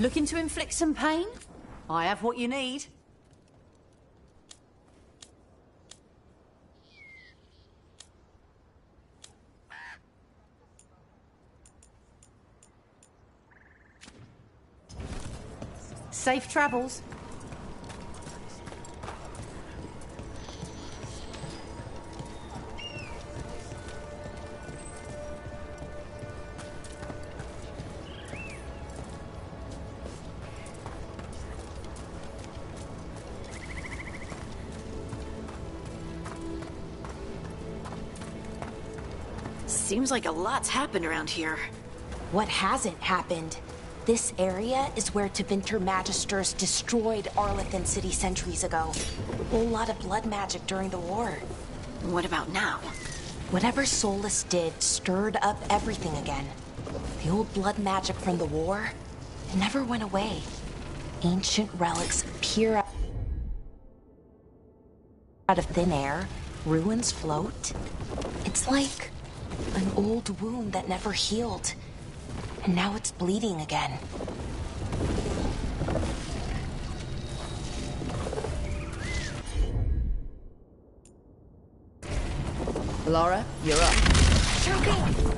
Looking to inflict some pain? I have what you need. Safe travels. Seems like a lot's happened around here. What hasn't happened? This area is where Tevinter Magisters destroyed Arlathan City centuries ago. A whole lot of blood magic during the war. What about now? Whatever Solus did stirred up everything again. The old blood magic from the war, it never went away. Ancient relics appear out of thin air, ruins float. It's like an old wound that never healed. And now it's bleeding again. Laura, you're up. Choking!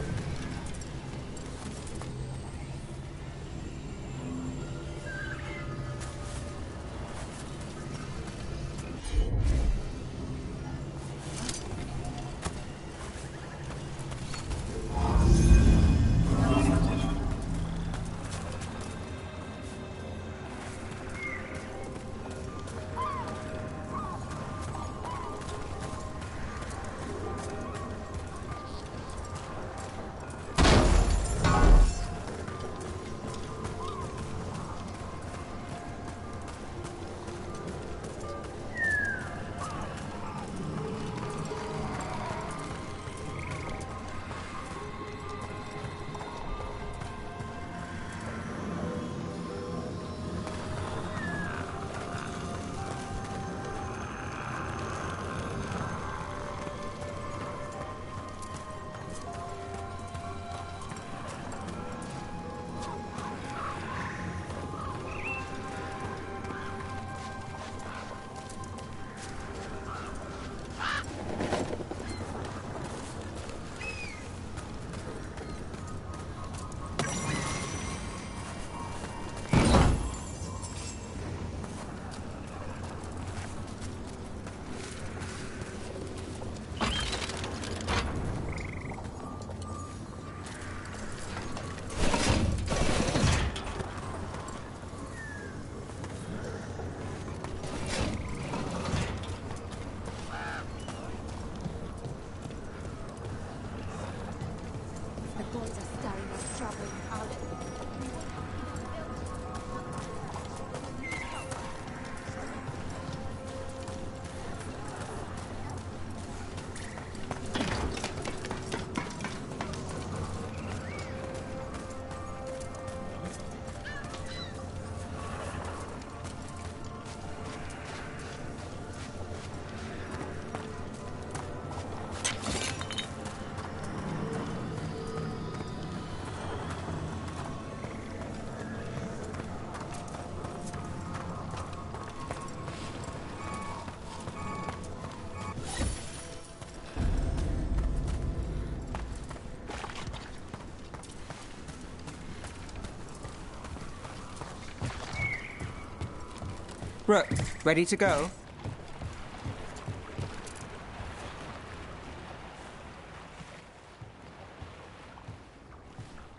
Rook, ready to go?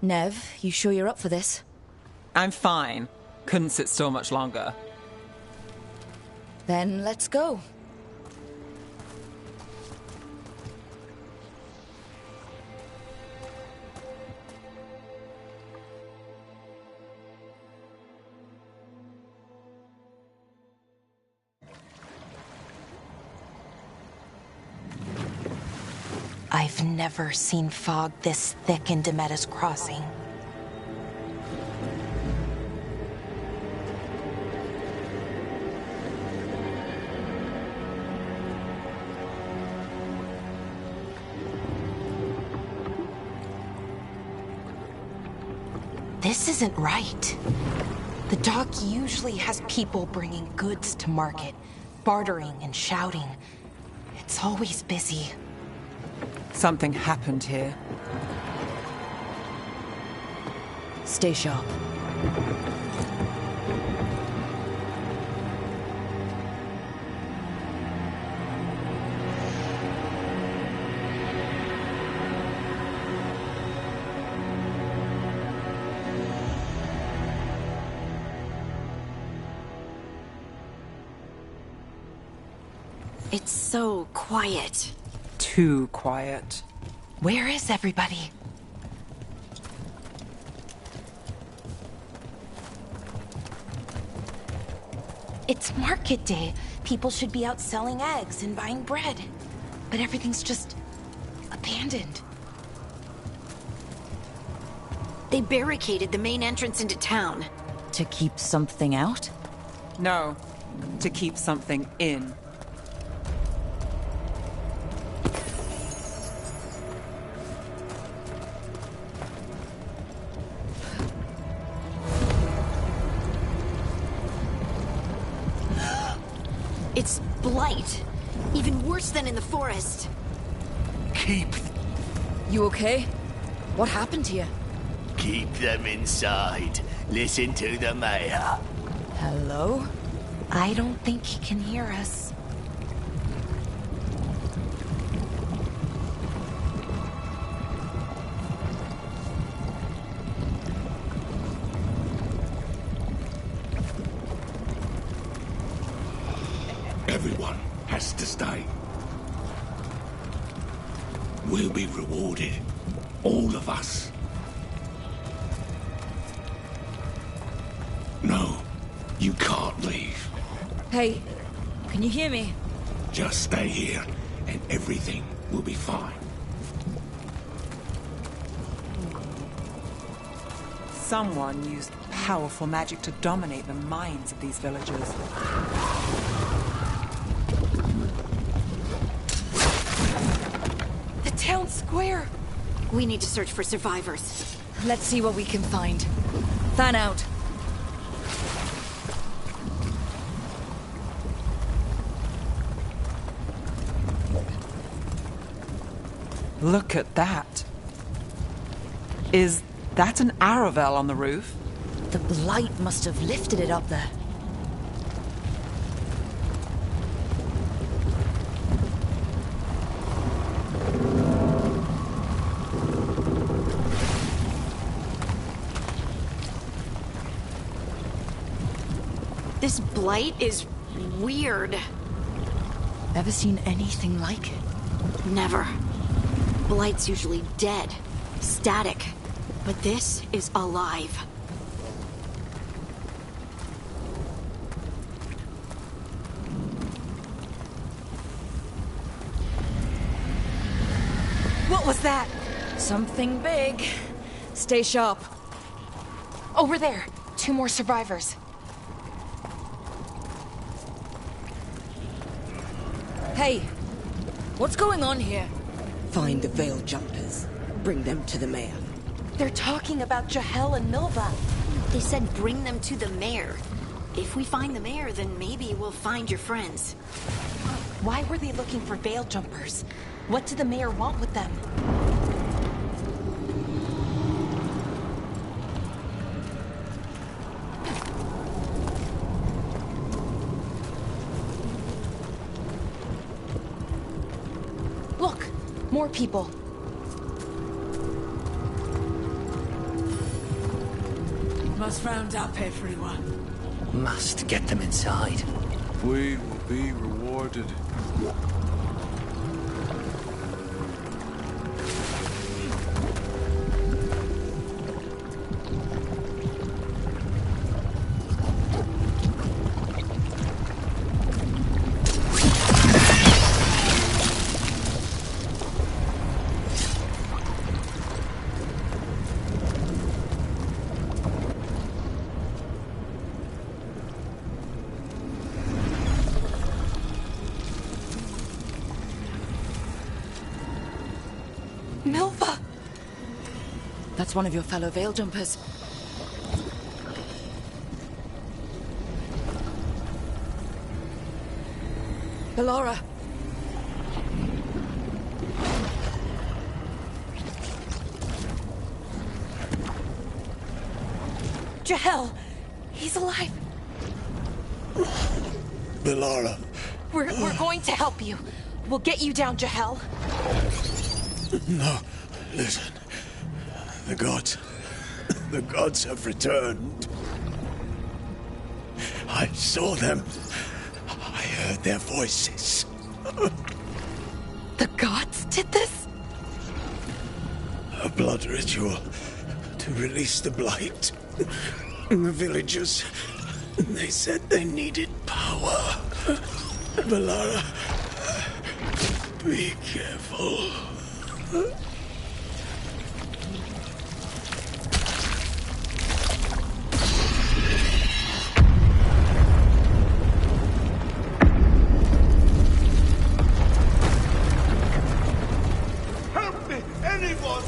Nev, you sure you're up for this? I'm fine. Couldn't sit still much longer. Then let's go. I've never seen fog this thick in Demetta's Crossing. This isn't right. The dock usually has people bringing goods to market, bartering and shouting. It's always busy. Something happened here. Stay sharp. It's so quiet. Too quiet. Where is everybody? It's market day. People should be out selling eggs and buying bread. But everything's just abandoned. They barricaded the main entrance into town. To keep something out? No, to keep something in. It's blight. Even worse than in the forest. Keep You okay? What happened to you? them inside. Listen to the mayor. Hello? I don't think he can hear us. Everyone has to stay. We'll be rewarded. All of us. No, you can't leave. Hey, can you hear me? Just stay here and everything will be fine. Someone used powerful magic to dominate the minds of these villagers. The town square! We need to search for survivors. Let's see what we can find. Fan out. Look at that. Is that an Aravel on the roof? The blight must have lifted it up there. This blight is weird. Ever seen anything like it? Never. Blight's usually dead, static. But this is alive. What was that? Something big. Stay sharp. Over there. 2 more survivors. Hey, what's going on here? Find the veil jumpers. Bring them to the mayor. They're talking about Jahel and Milva. They said bring them to the mayor. If we find the mayor, then maybe we'll find your friends. Why were they looking for veil jumpers? What did the mayor want with them? Look! More people. Must round up everyone. Must get them inside. We will be rewarded. Milva! That's one of your fellow veil jumpers. Bellara. Jahel! He's alive! Bellara. We're going to help you. We'll get you down, Jahel. No, listen. The gods have returned. I saw them. I heard their voices. The gods did this? A blood ritual to release the blight. The villagers, they said they needed power. Bellara, be careful. Help me, anyone!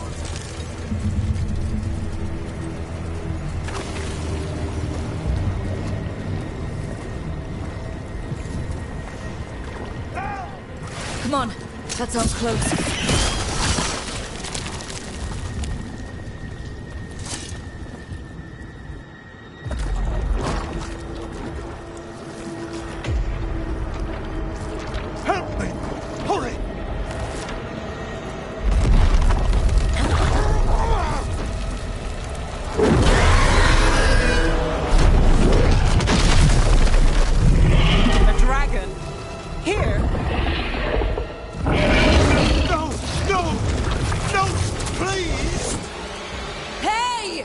Come on, that sounds close. Help me! Hurry! A dragon? Here? No! No! No! Please! Hey!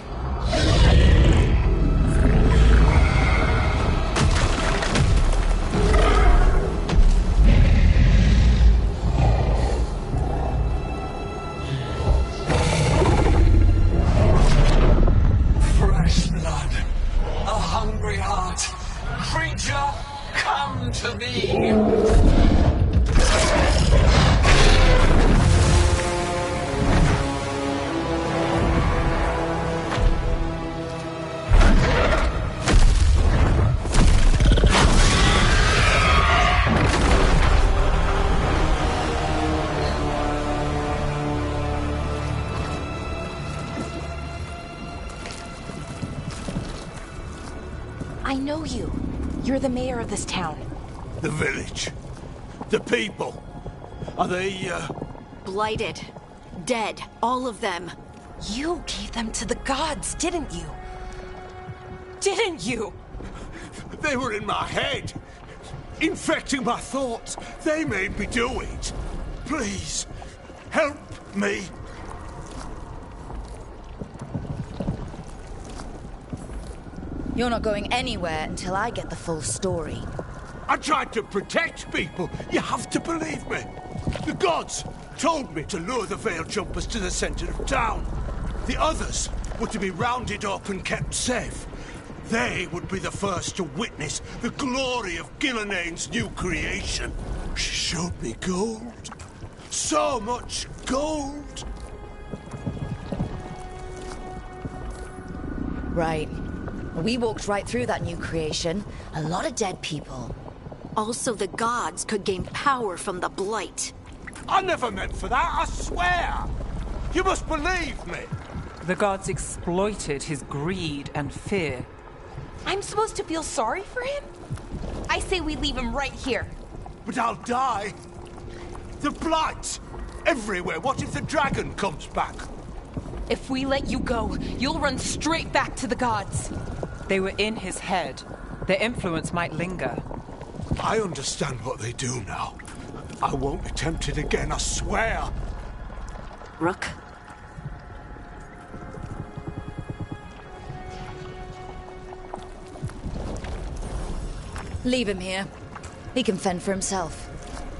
Fresh blood, a hungry heart. Creature, come to me. I know you. You're the mayor of this town. The village. The people. Are they, Blighted. Dead. All of them. You gave them to the gods, didn't you? Didn't you? They were in my head. Infecting my thoughts. They made me do it. Please, help me. You're not going anywhere until I get the full story. I tried to protect people. You have to believe me. The gods told me to lure the Veil Jumpers to the center of town. The others were to be rounded up and kept safe. They would be the first to witness the glory of Gillenane's new creation. She showed me gold. So much gold. Right. We walked right through that new creation. A lot of dead people. Also, the gods could gain power from the blight. I never meant for that, I swear. You must believe me. The gods exploited his greed and fear. I'm supposed to feel sorry for him? I say we leave him right here. But I'll die. The blight. Everywhere. What if the dragon comes back? If we let you go, you'll run straight back to the gods. They were in his head. Their influence might linger. I understand what they do now. I won't be tempted again, I swear. Rook. Leave him here. He can fend for himself.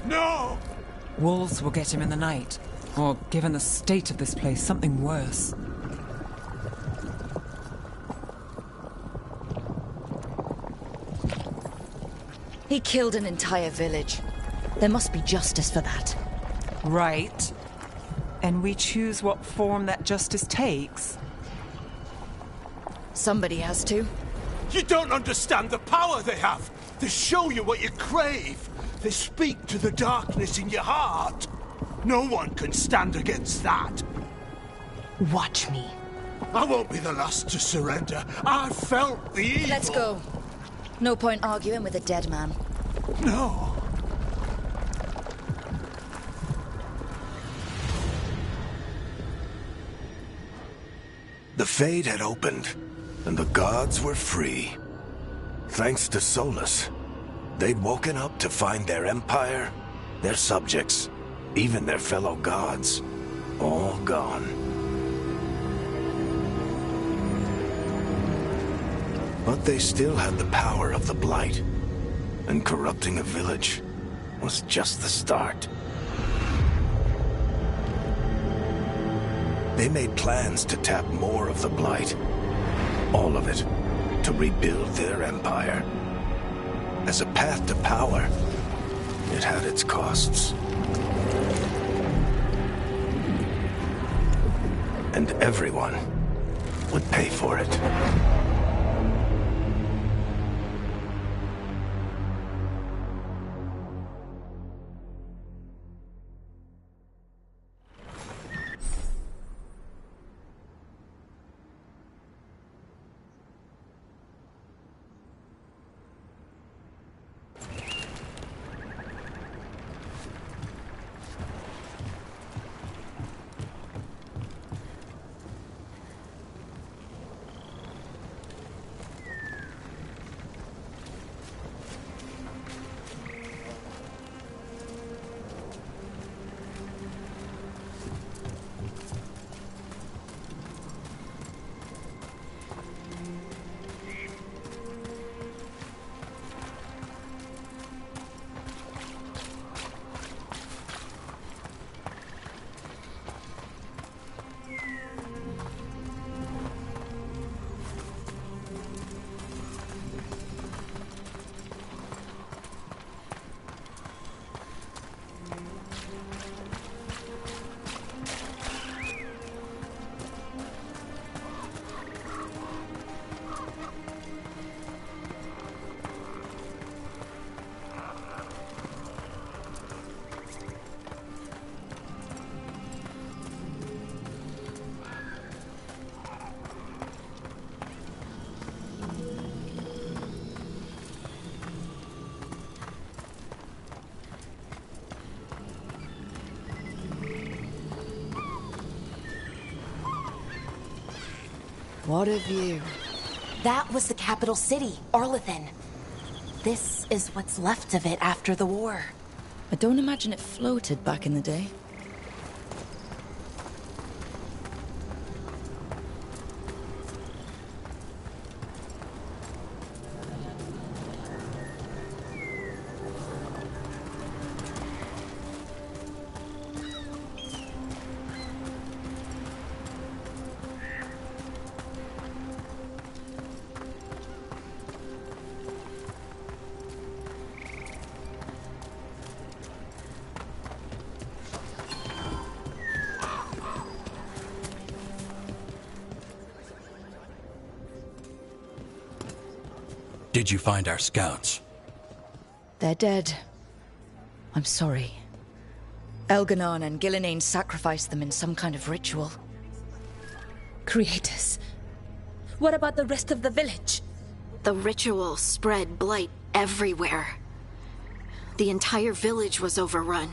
No! Wolves will get him in the night. Or, given the state of this place, something worse. He killed an entire village. There must be justice for that. Right. And we choose what form that justice takes. Somebody has to. You don't understand the power they have. They show you what you crave. They speak to the darkness in your heart. No one can stand against that. Watch me. I won't be the last to surrender. I felt the evil. Let's go. No point arguing with a dead man. No. The Fade had opened, and the gods were free. Thanks to Solus, they'd woken up to find their empire, their subjects, even their fellow gods, all gone. But they still had the power of the Blight, and corrupting a village was just the start. They made plans to tap more of the Blight, all of it, to rebuild their empire. As a path to power, it had its costs. And everyone would pay for it. What a view. That was the capital city, Arlethan. This is what's left of it after the war. I don't imagine it floated back in the day. Did you find our scouts? They're dead. I'm sorry. Elganon and Gillenane sacrificed them in some kind of ritual. Creators. What about the rest of the village? The ritual spread blight everywhere. The entire village was overrun.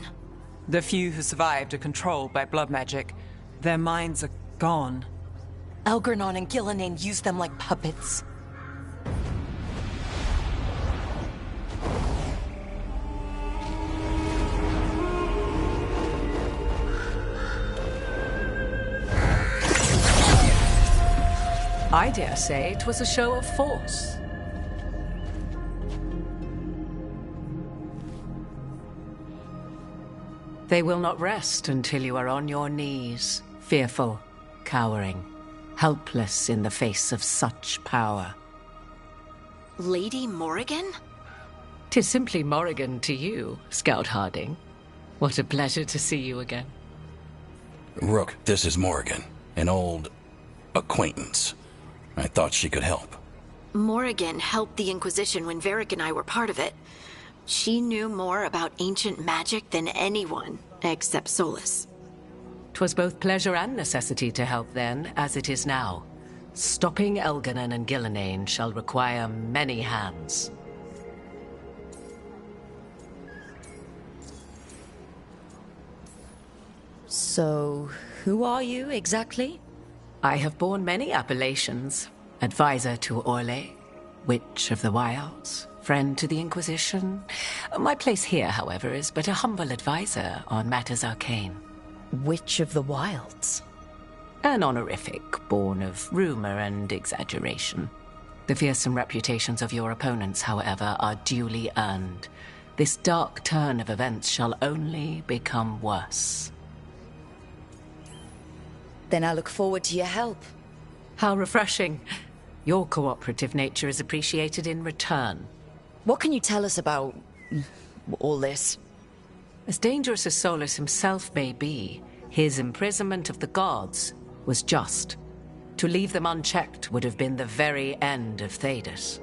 The few who survived are controlled by blood magic. Their minds are gone. Elganon and Gillenane used them like puppets. I dare say it was a show of force. They will not rest until you are on your knees, fearful, cowering, helpless in the face of such power. Lady Morrigan? 'Tis simply Morrigan to you, Scout Harding. What a pleasure to see you again. Rook, this is Morrigan, an old acquaintance. I thought she could help. Morrigan helped the Inquisition when Varric and I were part of it. She knew more about ancient magic than anyone, except Solus. 'Twas both pleasure and necessity to help then, as it is now. Stopping Elganon and Gillenane shall require many hands. So, who are you exactly? I have borne many appellations. Advisor to Orle, Witch of the Wilds, friend to the Inquisition. My place here, however, is but a humble advisor on matters arcane. Witch of the Wilds? An honorific born of rumor and exaggeration. The fearsome reputations of your opponents, however, are duly earned. This dark turn of events shall only become worse. Then I look forward to your help. How refreshing. Your cooperative nature is appreciated in return. What can you tell us about all this? As dangerous as Solus himself may be, his imprisonment of the gods was just. To leave them unchecked would have been the very end of Thedas.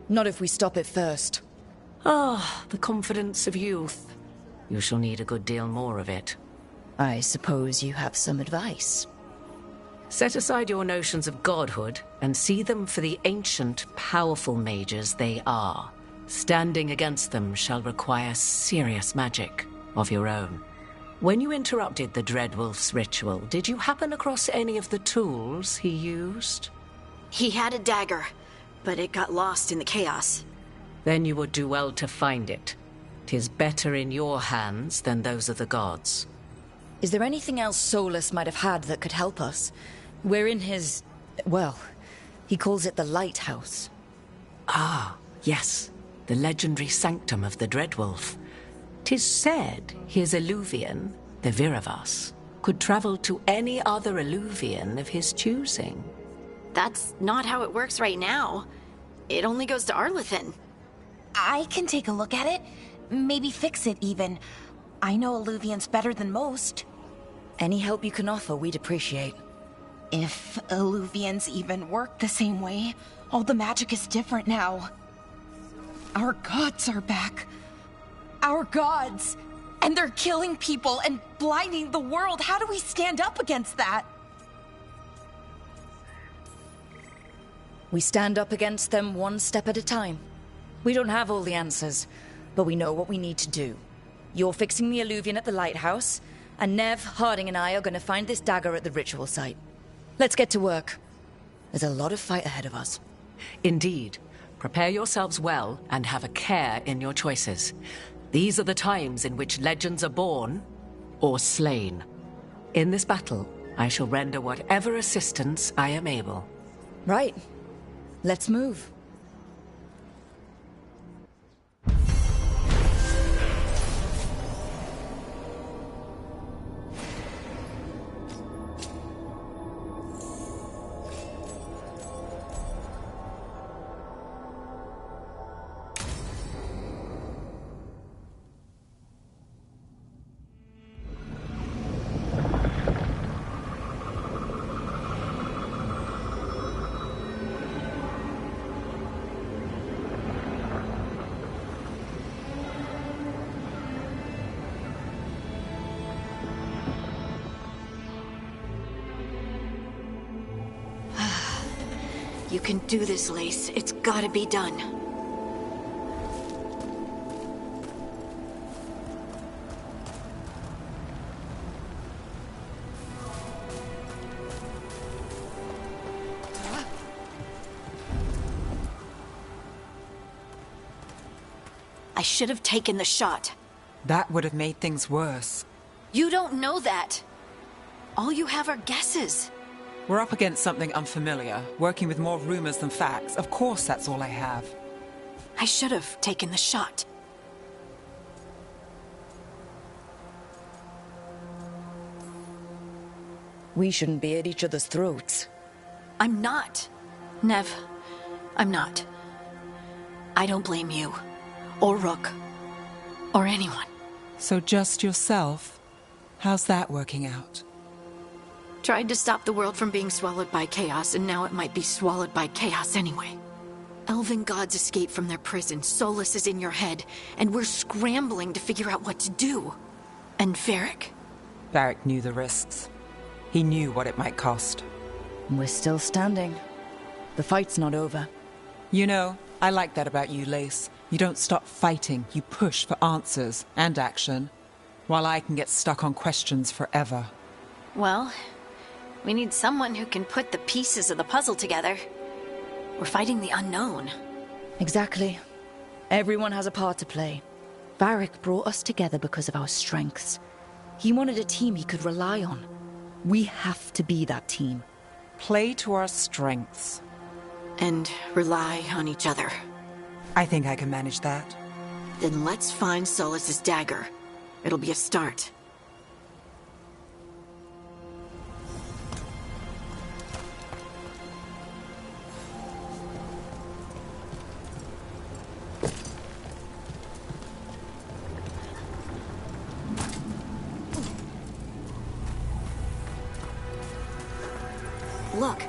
Not if we stop it first. Ah, the confidence of youth. You shall need a good deal more of it. I suppose you have some advice. Set aside your notions of godhood and see them for the ancient, powerful mages they are. Standing against them shall require serious magic of your own. When you interrupted the Dreadwolf's ritual, did you happen across any of the tools he used? He had a dagger, but it got lost in the chaos. Then you would do well to find it. 'Tis better in your hands than those of the gods. Is there anything else Solus might have had that could help us? We're in his... well, he calls it the Lighthouse. Ah, yes. The legendary sanctum of the Dreadwolf. 'Tis said his Illuvian, the Viravas, could travel to any other Illuvian of his choosing. That's not how it works right now. It only goes to Arlethan. I can take a look at it. Maybe fix it, even. I know Illuvians better than most. Any help you can offer, we'd appreciate. If Illuvians even work the same way, all the magic is different now. Our gods are back. Our gods! And they're killing people and blinding the world. How do we stand up against that? We stand up against them one step at a time. We don't have all the answers, but we know what we need to do. You're fixing the Illuvian at the lighthouse, and Nev, Harding, and I are going to find this dagger at the ritual site. Let's get to work. There's a lot of fight ahead of us. Indeed. Prepare yourselves well and have a care in your choices. These are the times in which legends are born or slain. In this battle, I shall render whatever assistance I am able. Right. Let's move. You can do this, Lace. It's gotta be done. I should have taken the shot. That would have made things worse. You don't know that. All you have are guesses. We're up against something unfamiliar, working with more rumors than facts. Of course that's all I have. I should have taken the shot. We shouldn't be at each other's throats. I'm not. Nev, I'm not. I don't blame you, or Rook, or anyone. So just yourself? How's that working out? Tried to stop the world from being swallowed by chaos, and now it might be swallowed by chaos anyway. Elven gods escaped from their prison, Solus is in your head, and we're scrambling to figure out what to do. And Varric? Varric knew the risks. He knew what it might cost. We're still standing. The fight's not over. You know, I like that about you, Lace. You don't stop fighting, you push for answers and action, while I can get stuck on questions forever. Well, we need someone who can put the pieces of the puzzle together. We're fighting the unknown. Exactly. Everyone has a part to play. Varric brought us together because of our strengths. He wanted a team he could rely on. We have to be that team. Play to our strengths. And rely on each other. I think I can manage that. Then let's find Solus's dagger. It'll be a start. Look.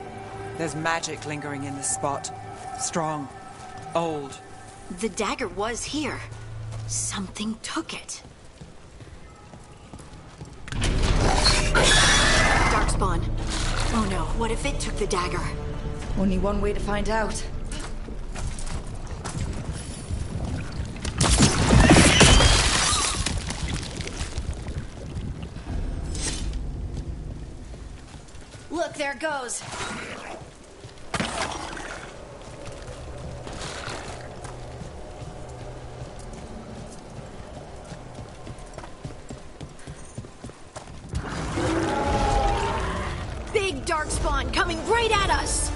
There's magic lingering in this spot. Strong. Old. The dagger was here. Something took it. Darkspawn. Oh no, what if it took the dagger? Only one way to find out. Look, there it goes. Big darkspawn coming right at us!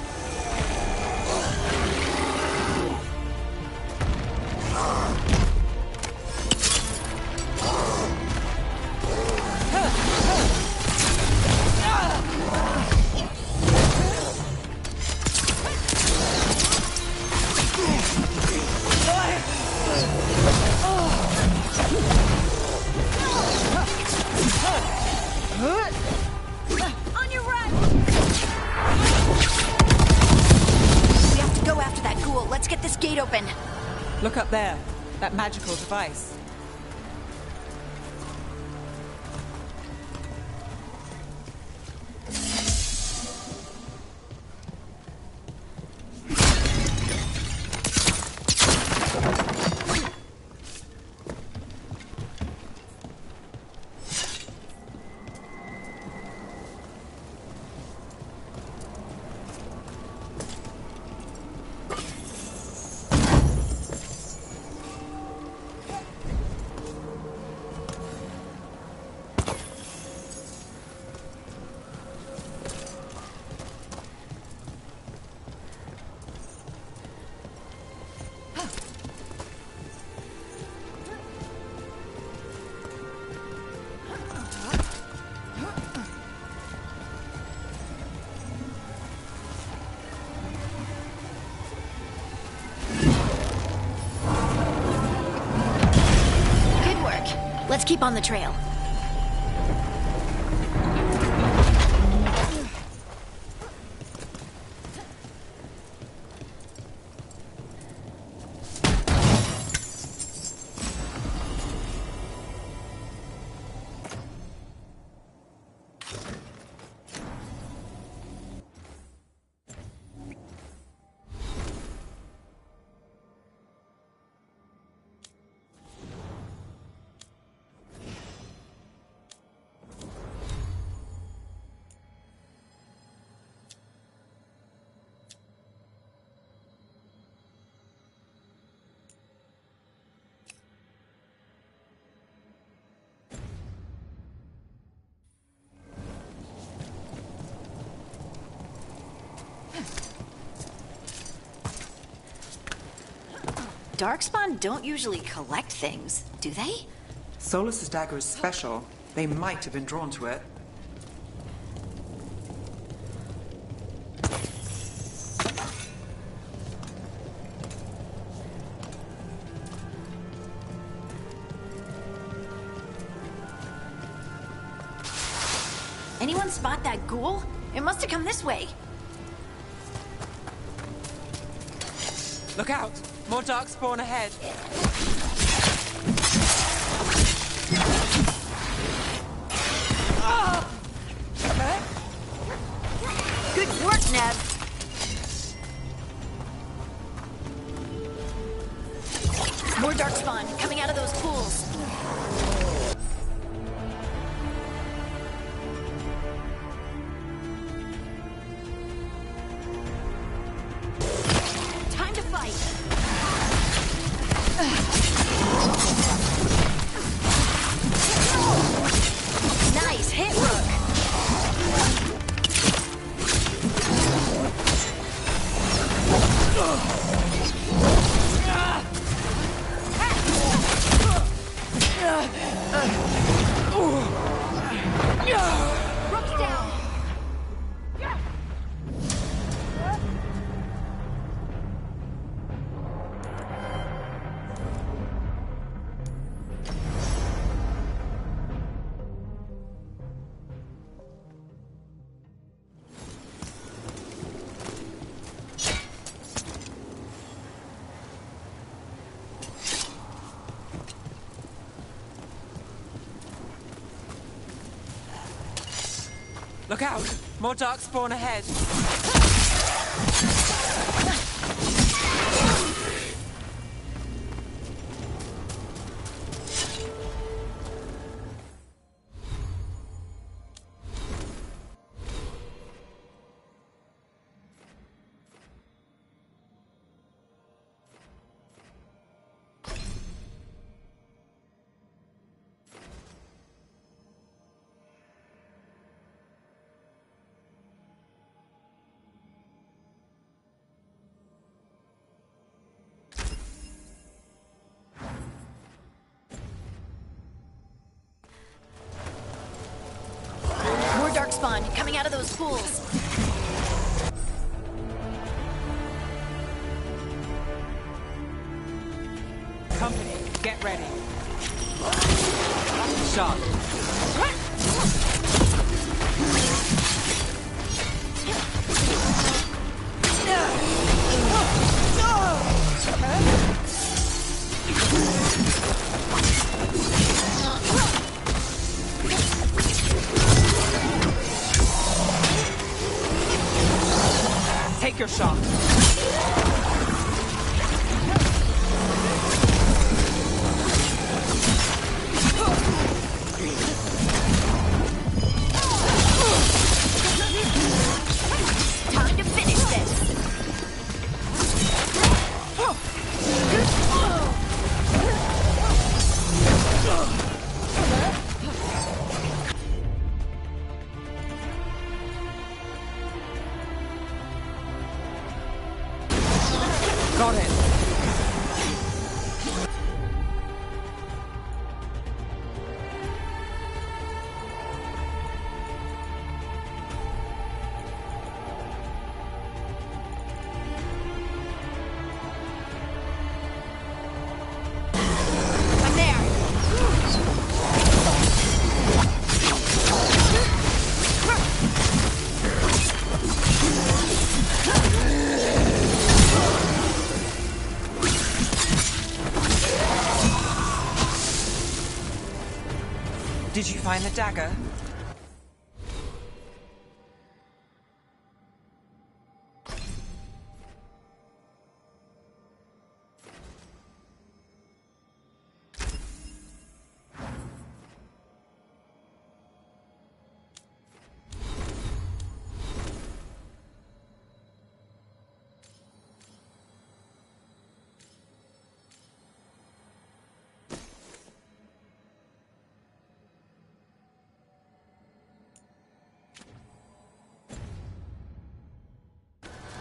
On your right! We have to go after that ghoul. Let's get this gate open. Look up there. That magical device. Let's keep on the trail. Darkspawn don't usually collect things, do they? Solus's dagger is special. They might have been drawn to it. Anyone spot that ghoul? It must have come this way. Look out! More darkspawn ahead. Good work, Neb. More darkspawn coming out of those pools. Time to fight. Nice hit, Rook. Rook's down. Look out! More darkspawn ahead. More darkspawn coming out of those pools. Company, get ready. Sharp. Take your shot. Time to finish this. Got it. I'm there. Did you find the dagger?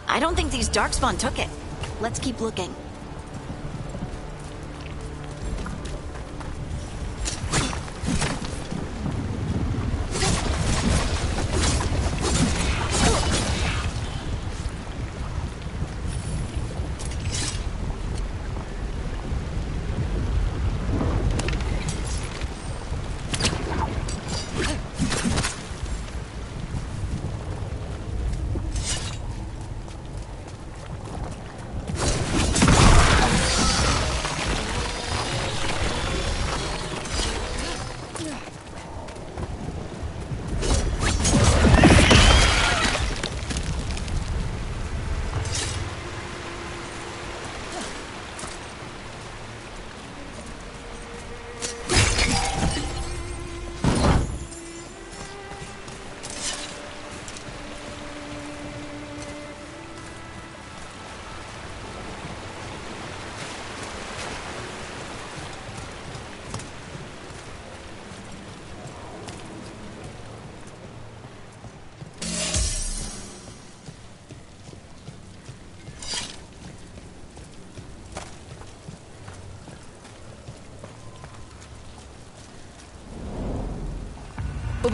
I don't think these darkspawn took it. Let's keep looking.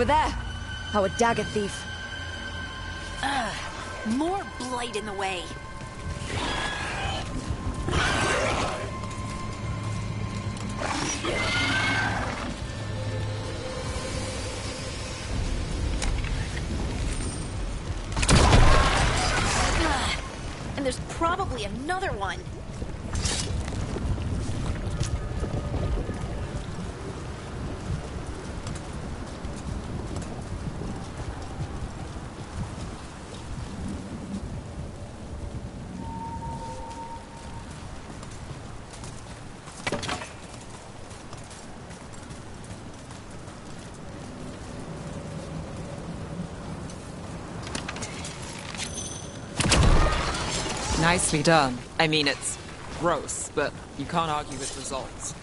Over there! Our dagger thief. More blight in the way. And there's probably another one. Nicely done. I mean, it's gross, but you can't argue with results.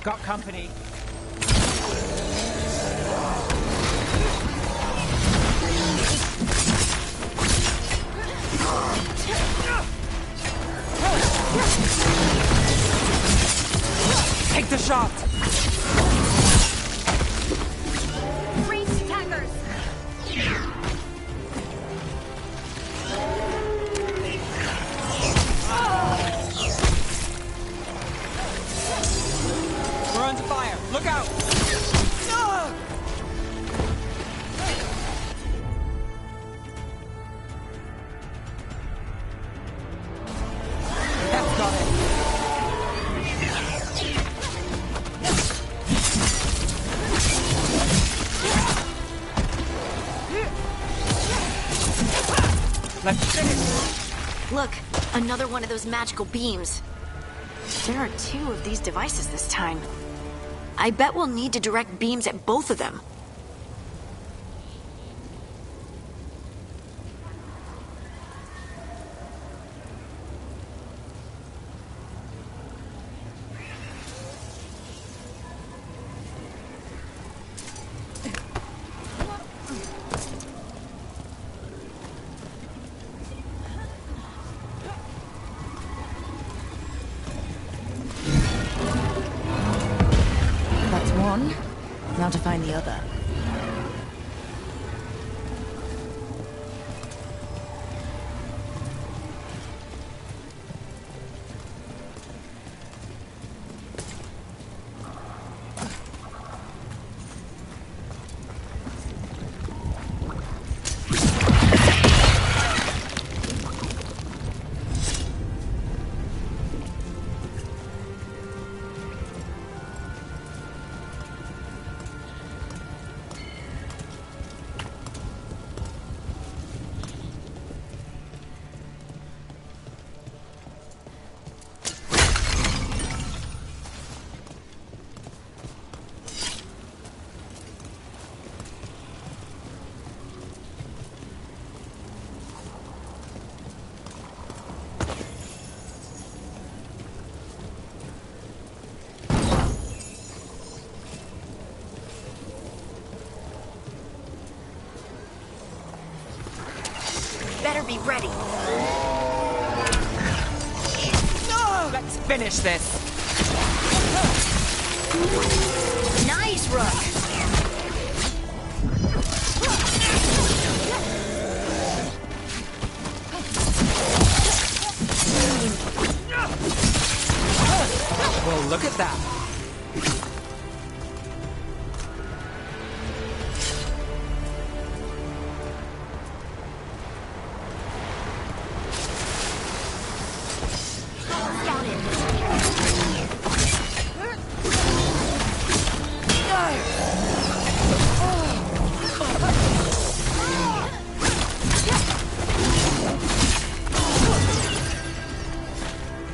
Got company. Take the shot! Range attackers! We're under fire! Look out! That's got it! Let's finish! Look, another one of those magical beams. There are 2 of these devices this time. I bet we'll need to direct beams at both of them. That's one. Now to find the other. be ready. Let's finish this. Nice, Rook. Well, look at that.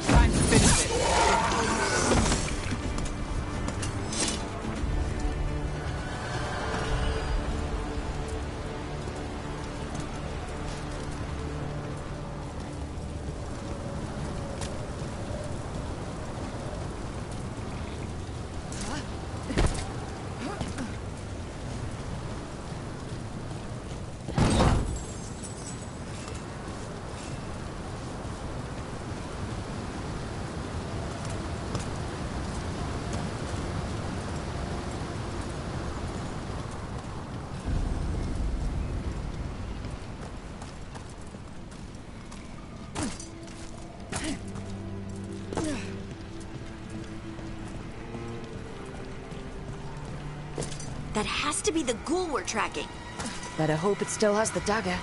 Time to finish it. That has to be the ghoul we're tracking. Better hope it still has the dagger.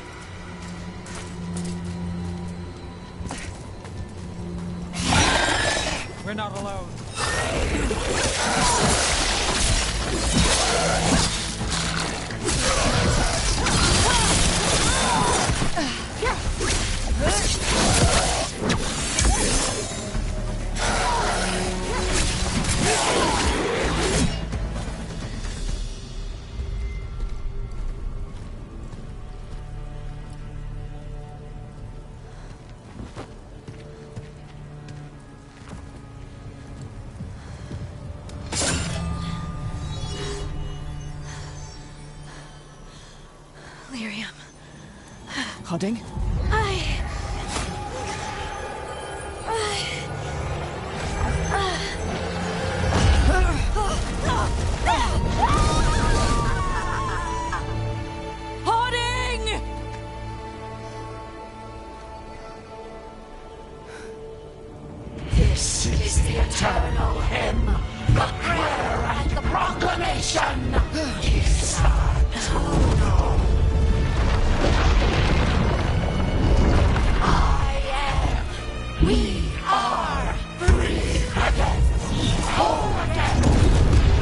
We're not alone. Lyrium. Harding? Harding! This is the eternal hymn, the prayer and the proclamation. Isatuno. I am. We are free again. Whole again.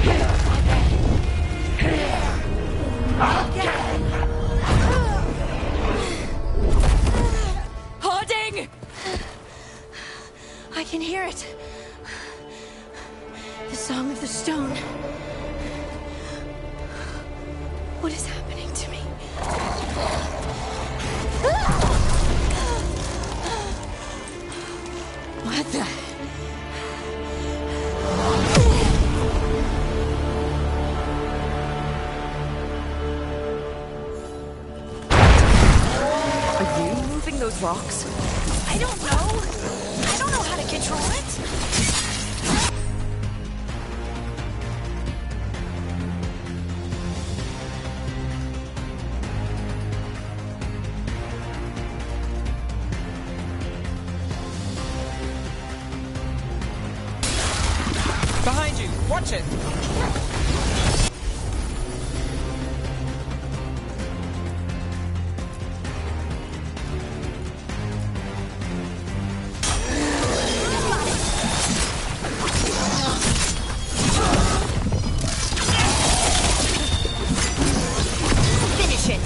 Here again. Here again. Harding! I can hear it. The Song of the Stone. What is happening to me? What the? Are you moving those rocks? I don't know. I don't know how to control it. Behind you! Watch it! Finish it.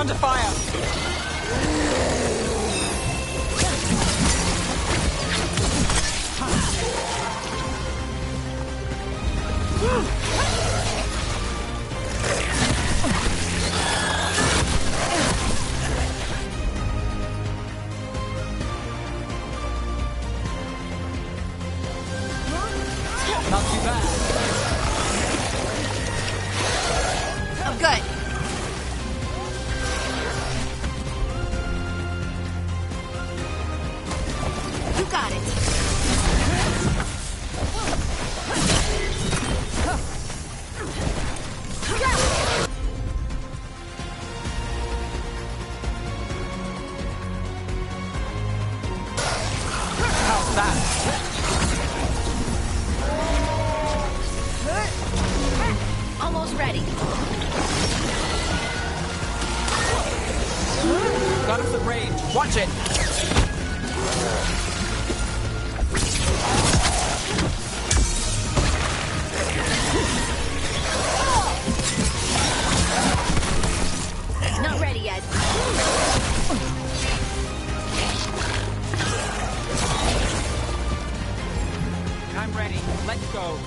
under fire! Not too bad. I'm good. You got it. How's that? Almost ready. Got him at range. Watch it! Not ready yet. I'm ready. Let's go.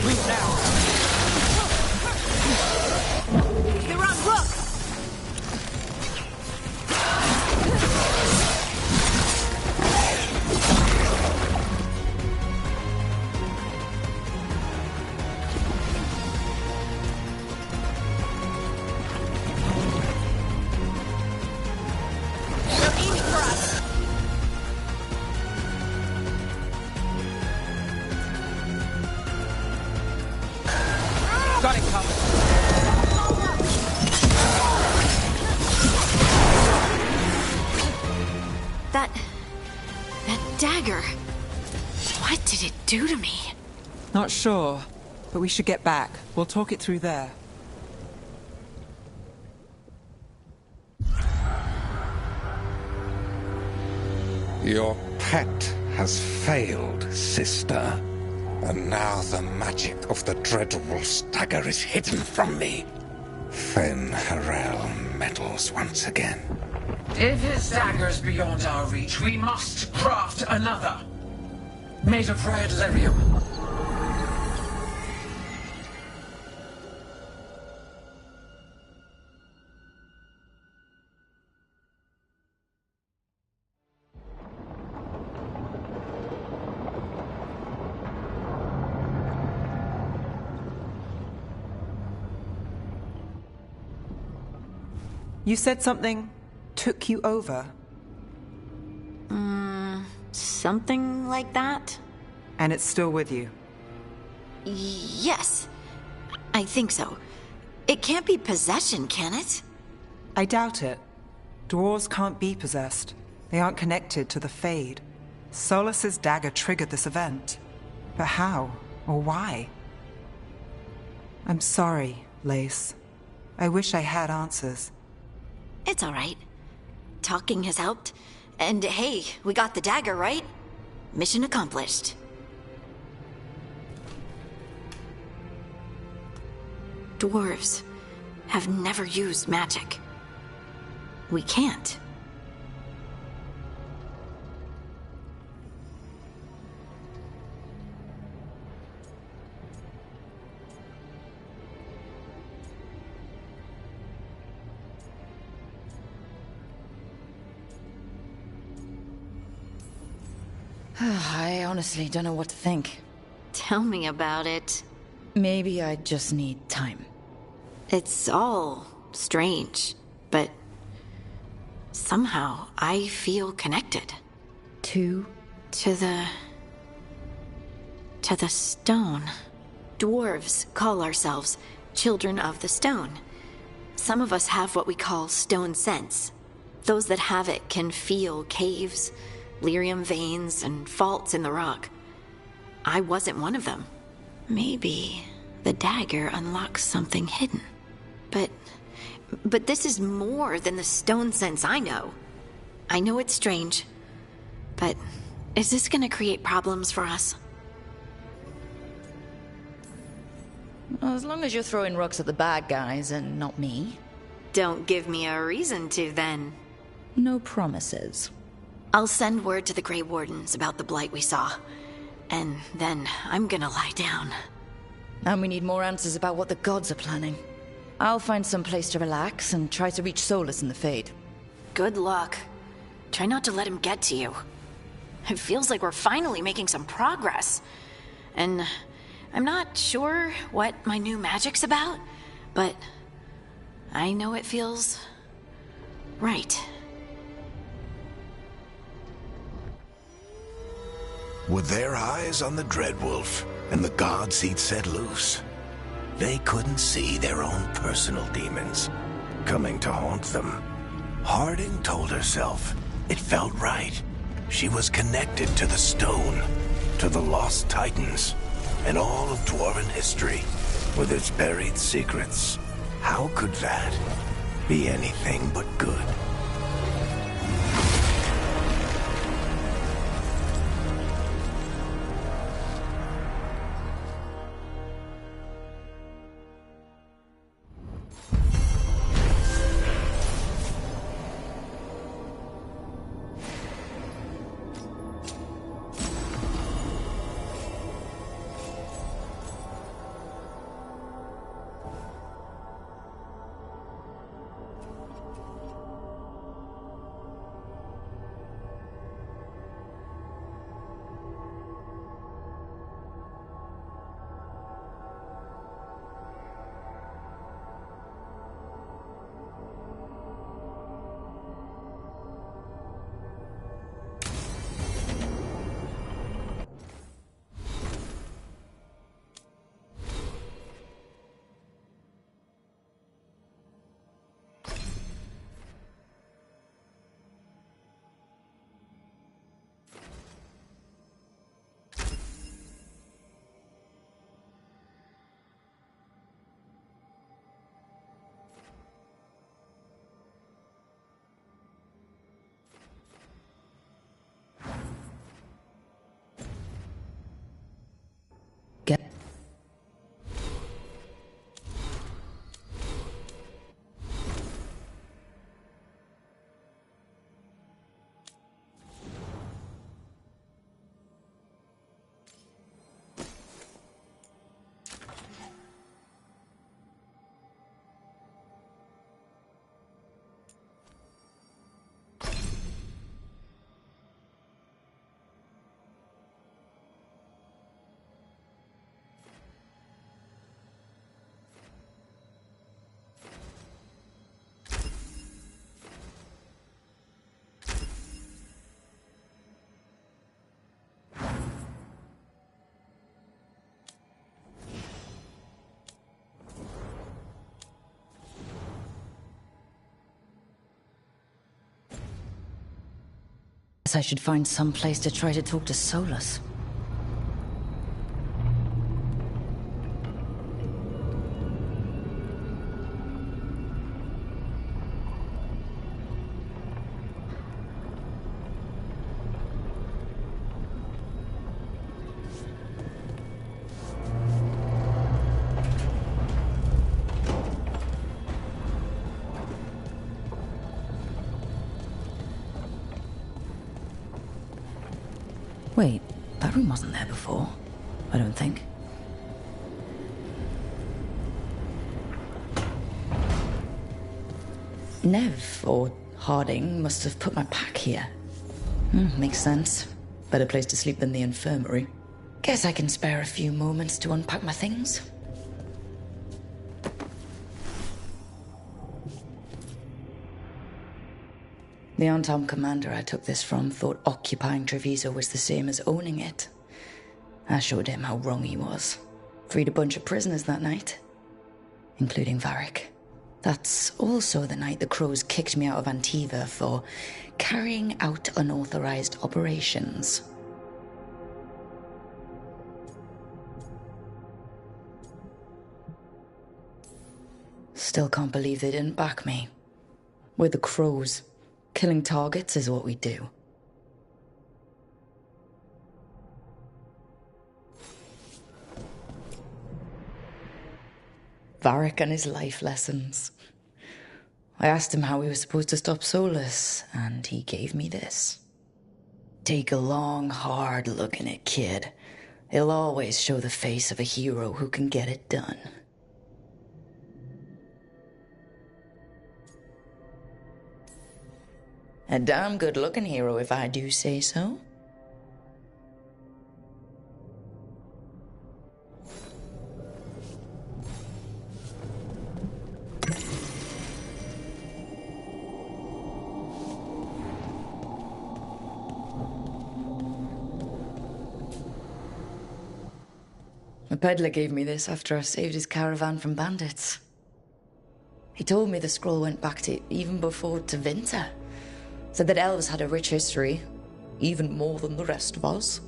Move now. You're on Rook. They're aiming for us. Got it covered. That dagger. What did it do to me? Not sure, but we should get back. We'll talk it through there. Your pet has failed, sister. And now the magic of the dreadful stagger is hidden from me. Fen Harel meddles once again. If his dagger's beyond our reach, we must craft another. Made of red lyrium. You said something took you over, Something like that? and it's still with you. Yes. I think so. It can't be possession, can it? I doubt it. Dwarves can't be possessed. They aren't connected to the Fade. Solus's dagger triggered this event. But how? Or why? I'm sorry, Lace. I wish I had answers. It's all right. Talking has helped. And hey, we got the dagger, right? Mission accomplished. Dwarves have never used magic. We can't. I honestly don't know what to think. Tell me about it. Maybe I just need time. It's all strange, but somehow I feel connected. To To the stone. Dwarves call ourselves children of the stone. Some of us have what we call stone sense. Those that have it can feel caves, lyrium veins, and faults in the rock. I wasn't one of them. Maybe The dagger unlocks something hidden. But this is more than the stone sense I know. I know it's strange, but is this gonna create problems for us? Well, as long as you're throwing rocks at the bad guys and not me. Don't give me a reason to, then. No promises. I'll send word to the Grey Wardens about the blight we saw. And then I'm gonna lie down. And we need more answers about what the gods are planning. I'll find some place to relax and try to reach Solus in the Fade. Good luck. Try not to let him get to you. It feels like we're finally making some progress. And I'm not sure what my new magic's about, but I know it feels right. Were their eyes on the Dreadwolf and the gods he'd set loose? They couldn't see their own personal demons coming to haunt them. Harding told herself it felt right. She was connected to the stone, to the lost titans, and all of Dwarven history with its buried secrets. How could that be anything but good? I should find some place to try to talk to Solus. Wait, that room wasn't there before. I don't think. Nev, or Harding, must have put my pack here. Makes sense. Better place to sleep than the infirmary. Guess I can spare a few moments to unpack my things. The on-town commander I took this from thought occupying Treviso was the same as owning it. I showed him how wrong he was. Freed a bunch of prisoners that night, including Varric. That's also the night the Crows kicked me out of Antiva for carrying out unauthorized operations. Still can't believe they didn't back me. We're the Crows. Killing targets is what we do. Varric and his life lessons. I asked him how we were supposed to stop Solus, and he gave me this. Take a long, hard look in it, kid. It'll always show the face of a hero who can get it done. A damn good-looking hero, if I do say so. The peddler gave me this after I saved his caravan from bandits. He told me the scroll went back to even before Tevinter. Said that elves had a rich history, even more than the rest of us.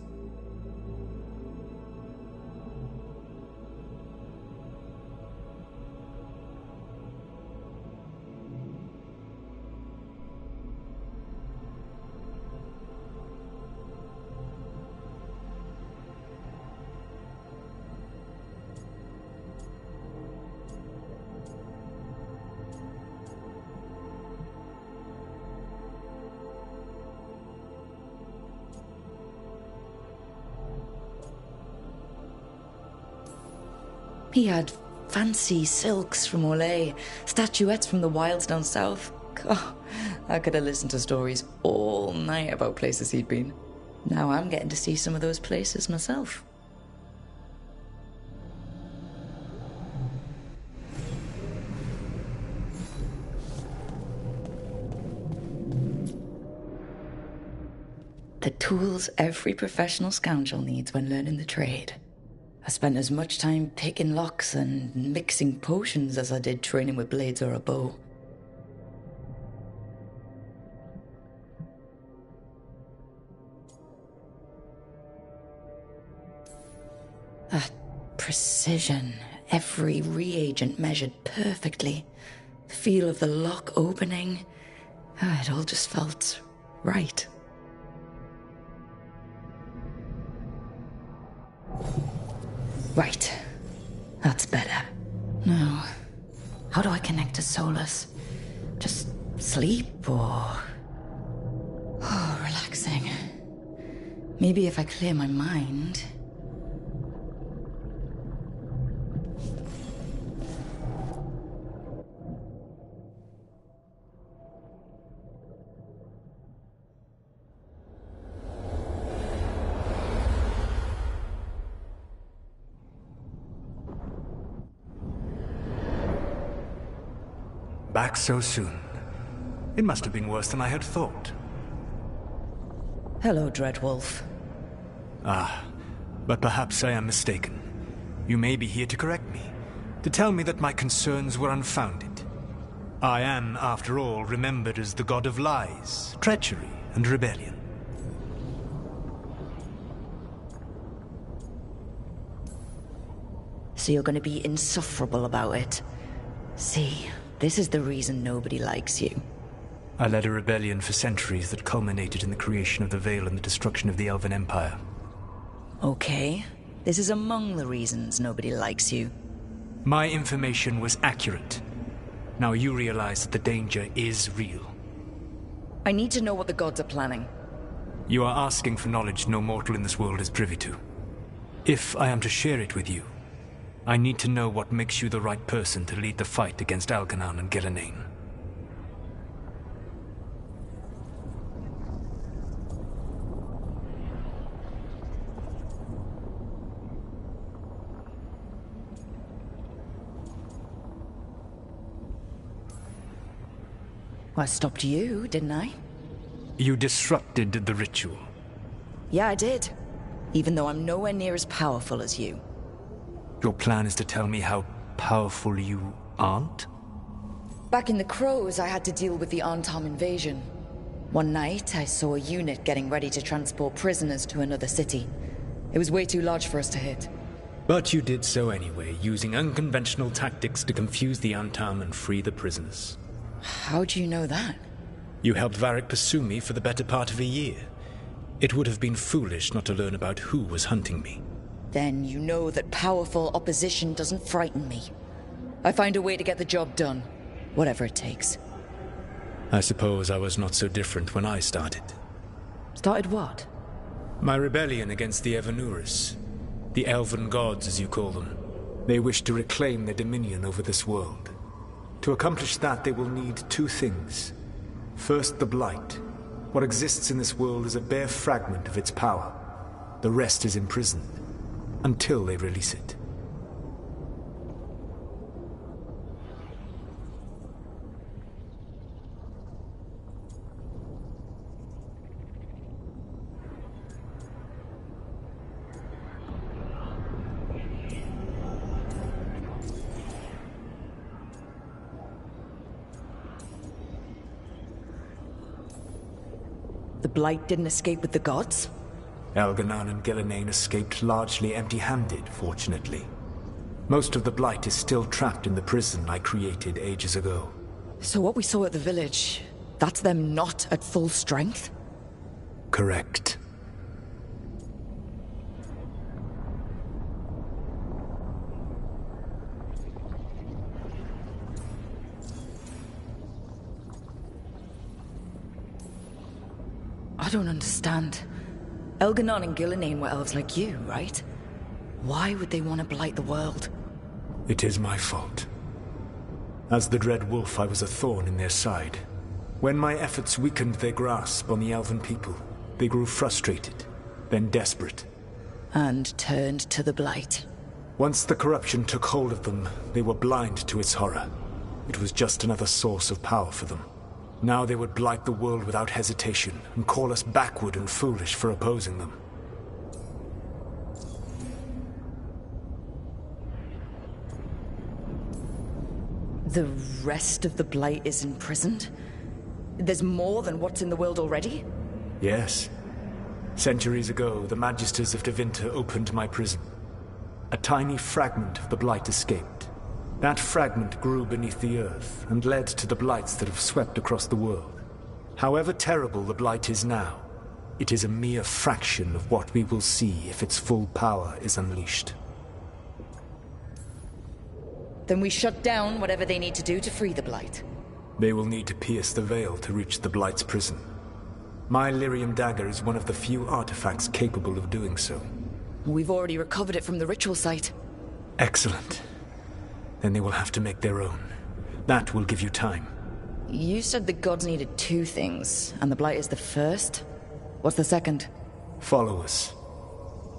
He had fancy silks from Orlais, statuettes from the wilds down south. God, I could have listened to stories all night about places he'd been. Now I'm getting to see some of those places myself. The tools every professional scoundrel needs when learning the trade. I spent as much time picking locks and mixing potions as I did training with blades or a bow. That precision, every reagent measured perfectly. The feel of the lock opening, it all just felt right. Right. That's better. Now, how do I connect to Solus? Just sleep or... Oh, relaxing. Maybe if I clear my mind... Back so soon. It must have been worse than I had thought. Hello, Dreadwolf. Ah, but perhaps I am mistaken. You may be here to correct me, to tell me that my concerns were unfounded. I am, after all, remembered as the god of lies, treachery, and rebellion. So you're going to be insufferable about it. See, this is the reason nobody likes you. I led a rebellion for centuries that culminated in the creation of the Veil and the destruction of the Elven Empire. Okay, this is among the reasons nobody likes you. My information was accurate. Now you realize that the danger is real. I need to know what the gods are planning. You are asking for knowledge no mortal in this world is privy to. If I am to share it with you, I need to know what makes you the right person to lead the fight against Algernon and Gillenane. Well, I stopped you, didn't I? You disrupted the ritual. Yeah, I did. Even though I'm nowhere near as powerful as you. Your plan is to tell me how powerful you aren't? Back in the Crows, I had to deal with the Arntom invasion. One night, I saw a unit getting ready to transport prisoners to another city. It was way too large for us to hit. But you did so anyway, using unconventional tactics to confuse the Antam and free the prisoners. How do you know that? You helped Varric pursue me for the better part of a year. It would have been foolish not to learn about who was hunting me. Then you know that powerful opposition doesn't frighten me. I find a way to get the job done, whatever it takes. I suppose I was not so different when I started. Started what? My rebellion against the Evanuris. The elven gods, as you call them. They wish to reclaim their dominion over this world. To accomplish that, they will need two things. First, the Blight. What exists in this world is a bare fragment of its power. The rest is imprisoned, until they release it. The Blight didn't escape with the gods? Elganan and Gillenane escaped largely empty-handed, fortunately. Most of the Blight is still trapped in the prison I created ages ago. So what we saw at the village, that's them not at full strength? Correct. I don't understand. Elganan and Gillenane were elves like you, right? Why would they want to blight the world? It is my fault. As the Dread Wolf, I was a thorn in their side. When my efforts weakened their grasp on the elven people, they grew frustrated, then desperate. And turned to the Blight. Once the corruption took hold of them, they were blind to its horror. It was just another source of power for them. Now they would blight the world without hesitation, and call us backward and foolish for opposing them. The rest of the Blight is imprisoned? There's more than what's in the world already? Yes. Centuries ago, the Magisters of Tevinter opened my prison. A tiny fragment of the Blight escaped. That fragment grew beneath the earth and led to the Blights that have swept across the world. However terrible the Blight is now, it is a mere fraction of what we will see if its full power is unleashed. Then we shut down whatever they need to do to free the Blight. They will need to pierce the veil to reach the Blight's prison. My Lyrium dagger is one of the few artifacts capable of doing so. We've already recovered it from the ritual site. Excellent. Then they will have to make their own. That will give you time. You said the gods needed two things, and the Blight is the first? What's the second? Followers.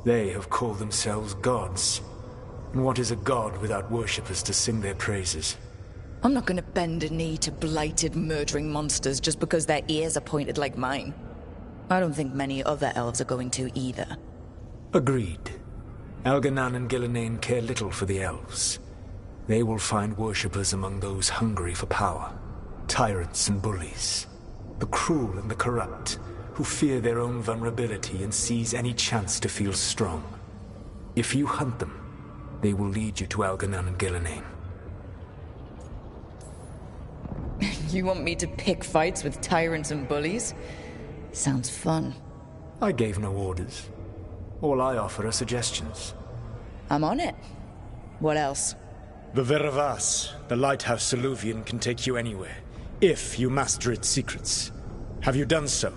They have called themselves gods. And what is a god without worshippers to sing their praises? I'm not gonna bend a knee to blighted, murdering monsters just because their ears are pointed like mine. I don't think many other elves are going to either. Agreed. Elganan and Gillenane care little for the elves. They will find worshippers among those hungry for power. Tyrants and bullies. The cruel and the corrupt, who fear their own vulnerability and seize any chance to feel strong. If you hunt them, they will lead you to Elganan and Gillenane. You want me to pick fights with tyrants and bullies? Sounds fun. I gave no orders. All I offer are suggestions. I'm on it. What else? The Veravas, the lighthouse Soluvian, can take you anywhere, if you master its secrets. Have you done so?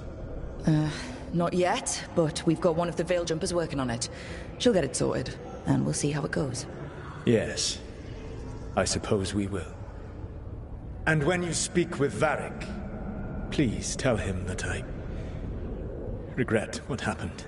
Not yet, but we've got one of the Veil Jumpers working on it. She'll get it sorted, and we'll see how it goes. Yes. I suppose we will. And when you speak with Varric, please tell him that I regret what happened.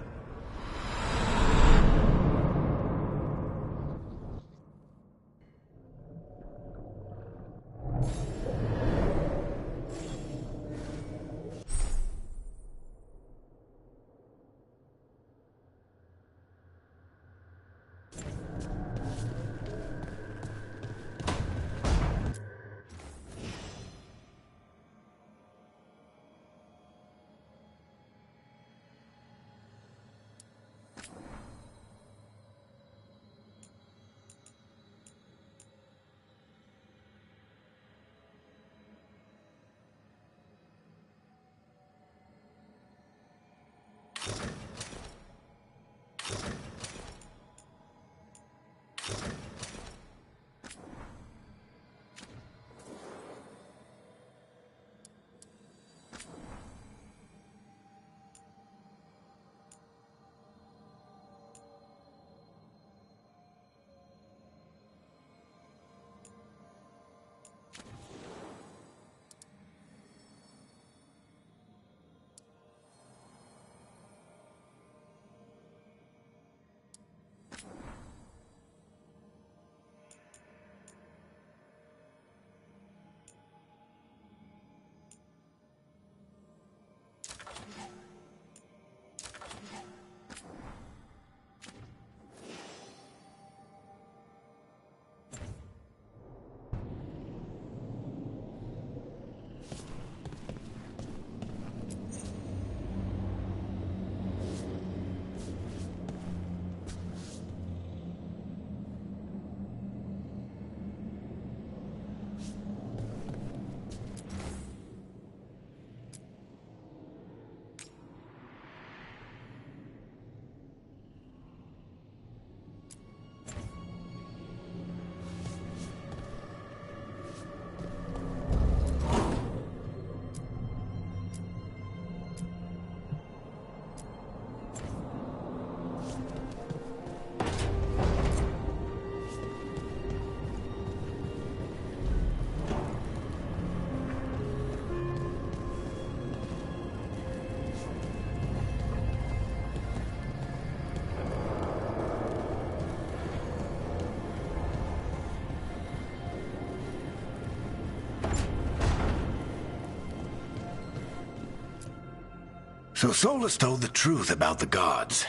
So Solus told the truth about the gods.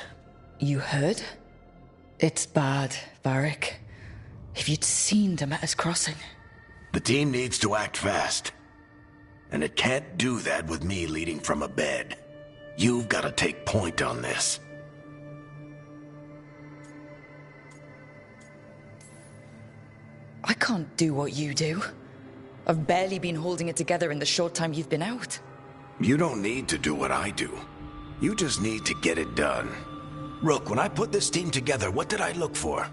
You heard? It's bad, Varric. If you'd seen Demeter's crossing. The team needs to act fast. And it can't do that with me leading from a bed. You've got to take point on this. I can't do what you do. I've barely been holding it together in the short time you've been out. You don't need to do what I do. You just need to get it done. Rook, when I put this team together, what did I look for?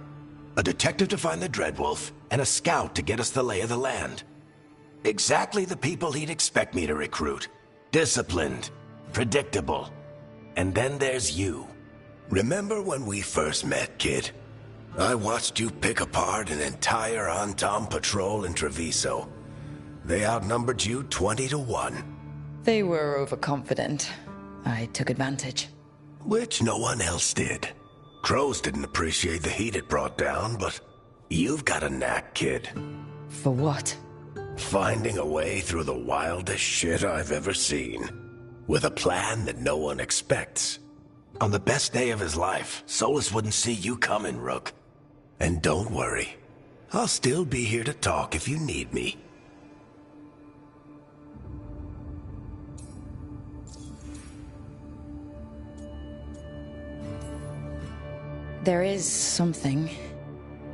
A detective to find the Dreadwolf, and a scout to get us the lay of the land. Exactly the people he'd expect me to recruit. Disciplined, predictable. And then there's you. Remember when we first met, kid? I watched you pick apart an entire Antom patrol in Treviso. They outnumbered you 20 to 1. They were overconfident. I took advantage. Which no one else did. Crows didn't appreciate the heat it brought down, but you've got a knack, kid. For what? Finding a way through the wildest shit I've ever seen. With a plan that no one expects. On the best day of his life, Solus wouldn't see you coming, Rook. And don't worry. I'll still be here to talk if you need me. There is something.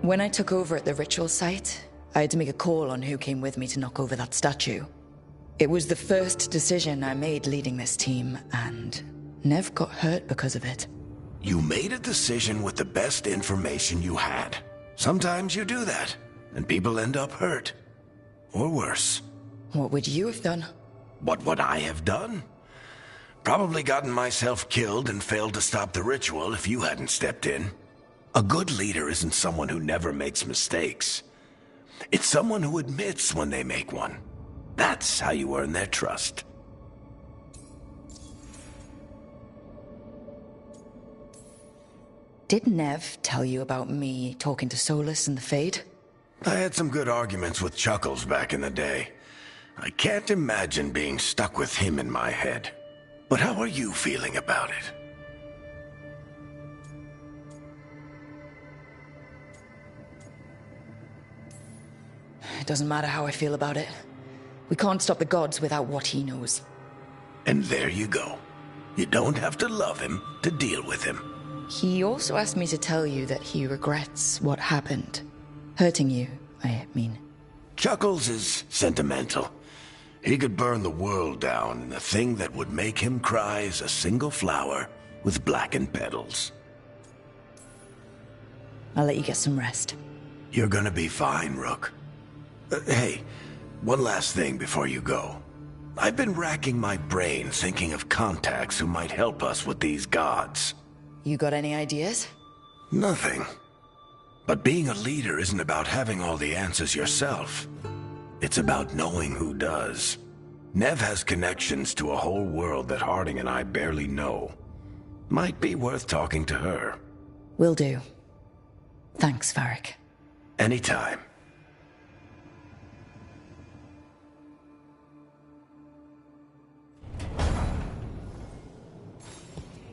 When I took over at the ritual site, I had to make a call on who came with me to knock over that statue. It was the first decision I made leading this team, and Nev got hurt because of it. You made a decision with the best information you had. Sometimes you do that, and people end up hurt. Or worse. What would you have done? What would I have done? Probably gotten myself killed and failed to stop the ritual if you hadn't stepped in. A good leader isn't someone who never makes mistakes. It's someone who admits when they make one. That's how you earn their trust. Did Nev tell you about me talking to Solus and the Fade? I had some good arguments with Chuckles back in the day. I can't imagine being stuck with him in my head. But how are you feeling about it? It doesn't matter how I feel about it. We can't stop the gods without what he knows. And there you go. You don't have to love him to deal with him. He also asked me to tell you that he regrets what happened. Hurting you, I mean. Chuckles is sentimental. He could burn the world down, and the thing that would make him cry is a single flower with blackened petals. I'll let you get some rest. You're gonna be fine, Rook. Hey, one last thing before you go. I've been racking my brain thinking of contacts who might help us with these gods. You got any ideas? Nothing. But being a leader isn't about having all the answers yourself. It's about knowing who does. Nev has connections to a whole world that Harding and I barely know. Might be worth talking to her. Will do. Thanks, Varric. Anytime.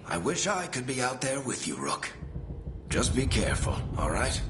I wish I could be out there with you, Rook. Just be careful, all right?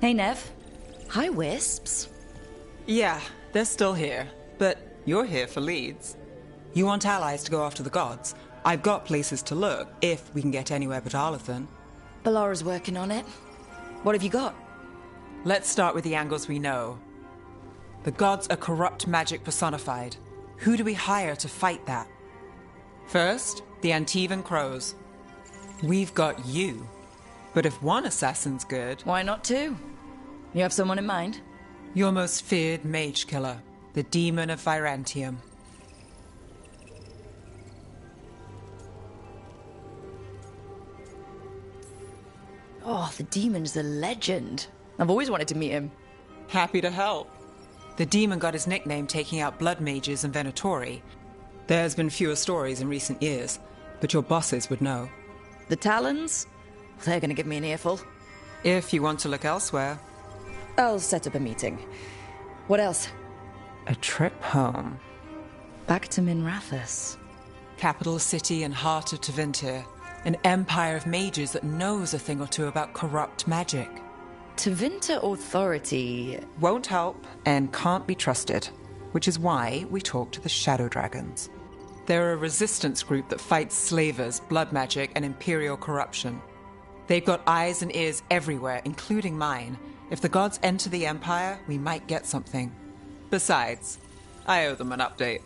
Hey, Nev. Hi, Wisps. Yeah, they're still here. But you're here for leads. You want allies to go after the gods? I've got places to look, if we can get anywhere but Arlathan. Balara's working on it. What have you got? Let's start with the angles we know. The gods are corrupt magic personified. Who do we hire to fight that? First, the Antivan Crows. We've got you. But if one assassin's good... Why not two? You have someone in mind? Your most feared mage killer, the Demon of Virantium. Oh, the Demon's a legend. I've always wanted to meet him. Happy to help. The Demon got his nickname taking out blood mages and Venatori. There's been fewer stories in recent years, but your bosses would know. The Talons? They're gonna give me an earful. If you want to look elsewhere. I'll set up a meeting. What else? A trip home. Back to Minrathous. Capital city and heart of Tevinter. An empire of mages that knows a thing or two about corrupt magic. Tevinter authority... Won't help and can't be trusted, which is why we talk to the Shadow Dragons. They're a resistance group that fights slavers, blood magic, and imperial corruption. They've got eyes and ears everywhere, including mine. If the gods enter the Empire, we might get something. Besides, I owe them an update.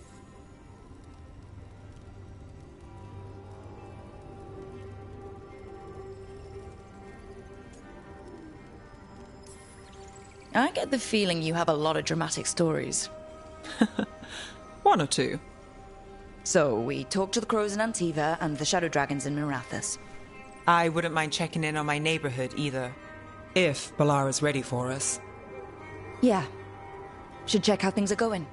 I get the feeling you have a lot of dramatic stories. One or two. So, we talked to the Crows in Antiva and the Shadow Dragons in Minrathous. I wouldn't mind checking in on my neighborhood either. If Balara's ready for us. Yeah. Should check how things are going.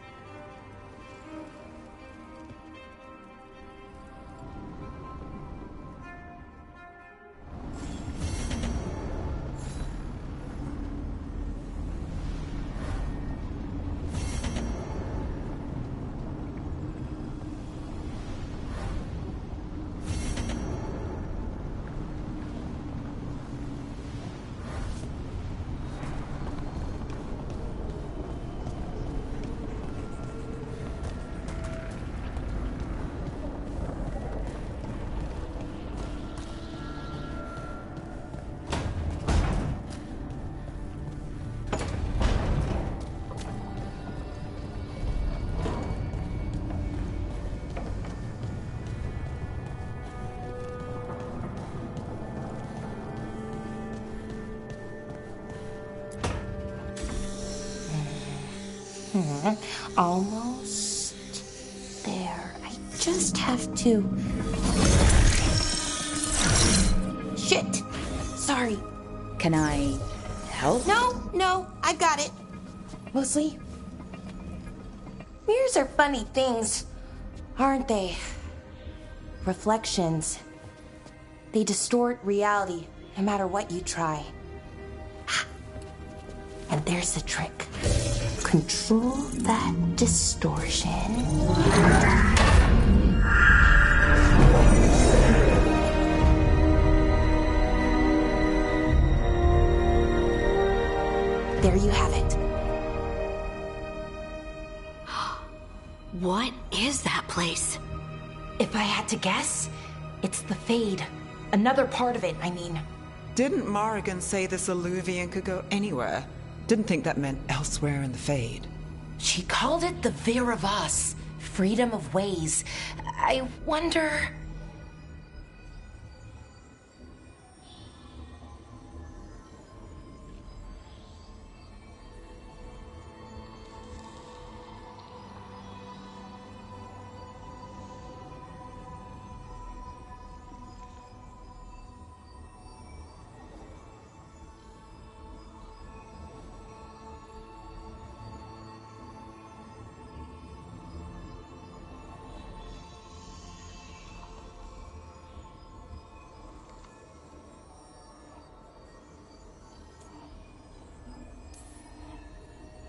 Almost there. I just have to... Shit! Sorry. Can I help? No, I've got it. Mostly. Mirrors are funny things, aren't they? Reflections. They distort reality, no matter what you try. And there's the trick. Control that distortion. There you have it. What is that place? If I had to guess, it's the Fade. Another part of it, I mean. Didn't Morrigan say this Illuvian could go anywhere? Didn't think that meant elsewhere in the Fade. She called it the Vir of Us, freedom of ways. I wonder...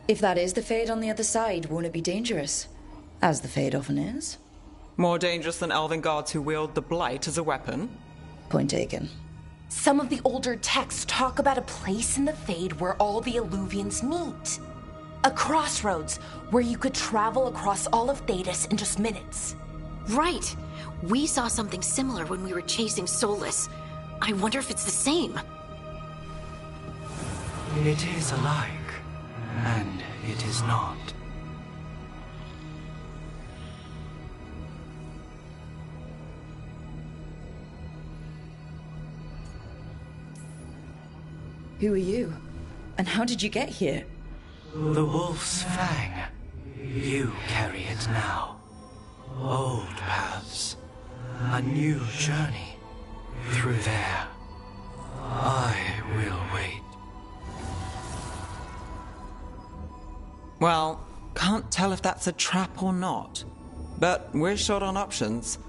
If that is the Fade on the other side, won't it be dangerous? As the Fade often is. More dangerous than elven gods who wield the Blight as a weapon? Point taken. Some of the older texts talk about a place in the Fade where all the Illuvians meet. A crossroads where you could travel across all of Thedas in just minutes. Right. We saw something similar when we were chasing Solus. I wonder if it's the same. It is alike, and it is not. Who are you? And how did you get here? The Wolf's Fang. You carry it now. Old paths. A new journey. Through there. I will wait. Well, can't tell if that's a trap or not. But we're short on options.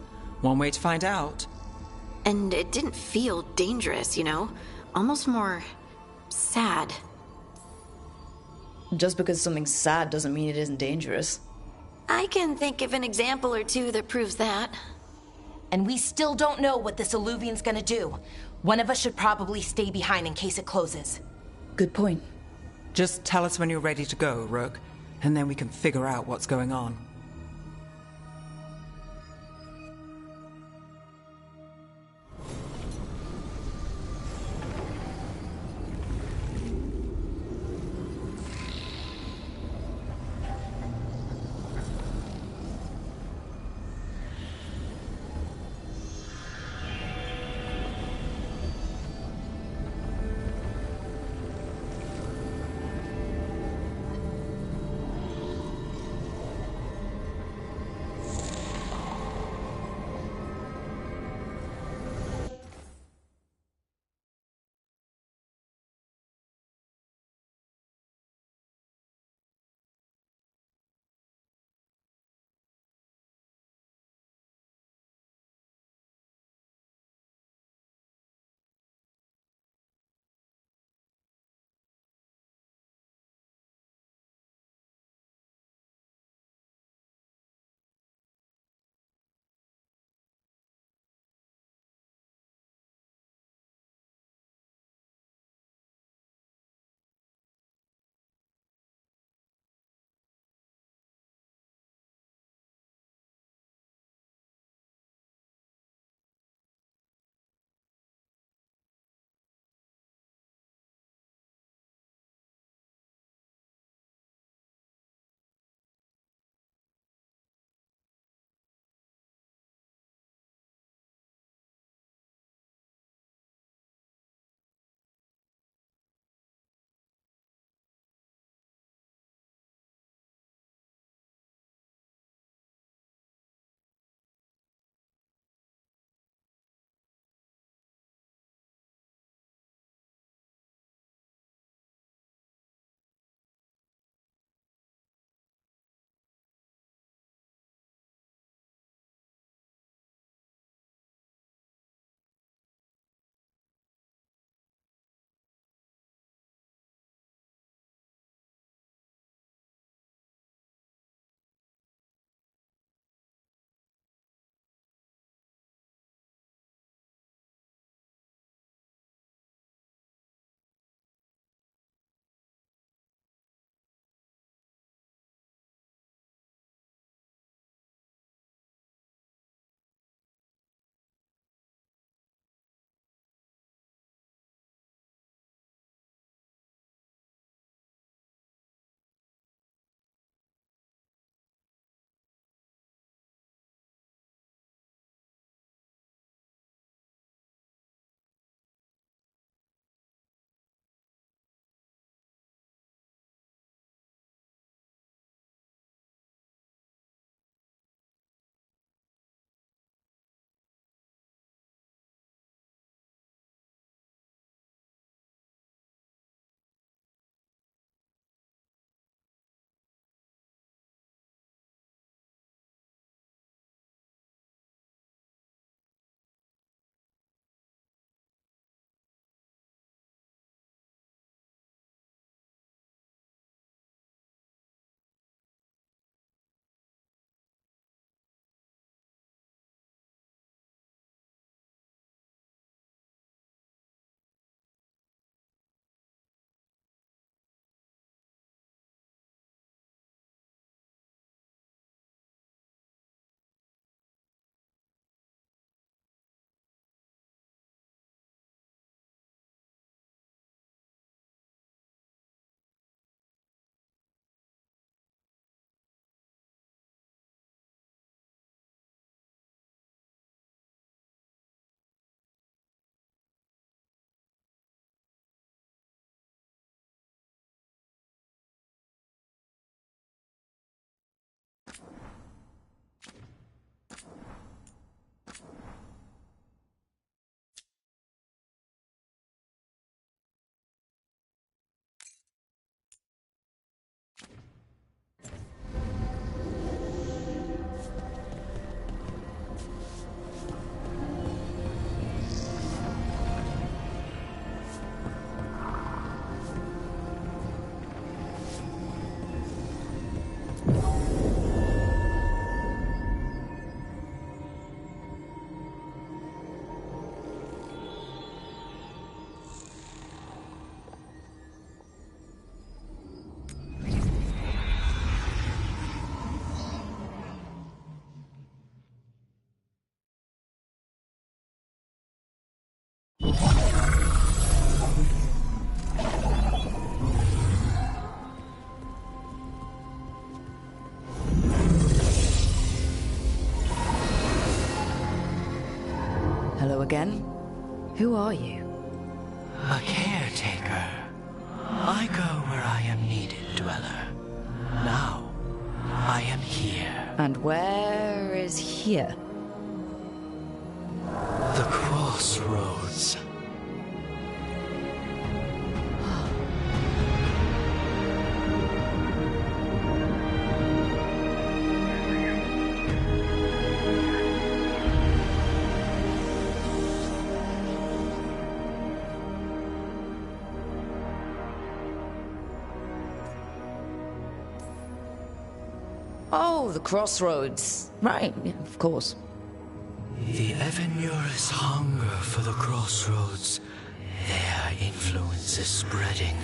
One way to find out. And it didn't feel dangerous, you know? Almost more sad. Just because something's sad doesn't mean it isn't dangerous. I can think of an example or two that proves that. And we still don't know what this Illuvian's gonna do. One of us should probably stay behind in case it closes. Good point. Just tell us when you're ready to go, Rook, and then we can figure out what's going on. Hello again. Who are you? A caretaker. I go where I am needed, Dweller. Now, I am here. And where is here? The crossroads. Oh, the crossroads. Right, yeah, of course. The Evenurus hunger for the crossroads. Their influence is spreading.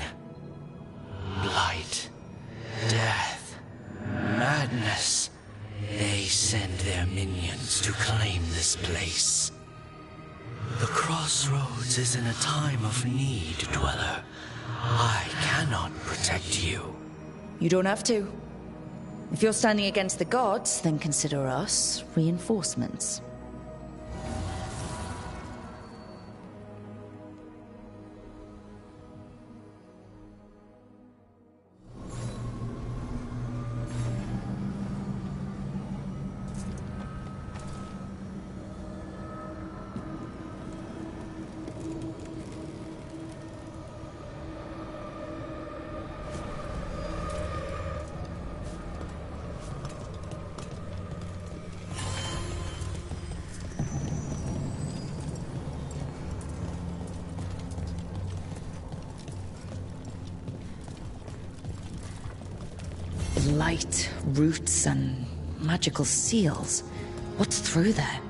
Blight, death, madness. They send their minions to claim this place. The crossroads is in a time of need, Dweller. I cannot protect you. You don't have to. If you're standing against the gods, then consider us reinforcements. Light, roots, and magical seals. What's through there?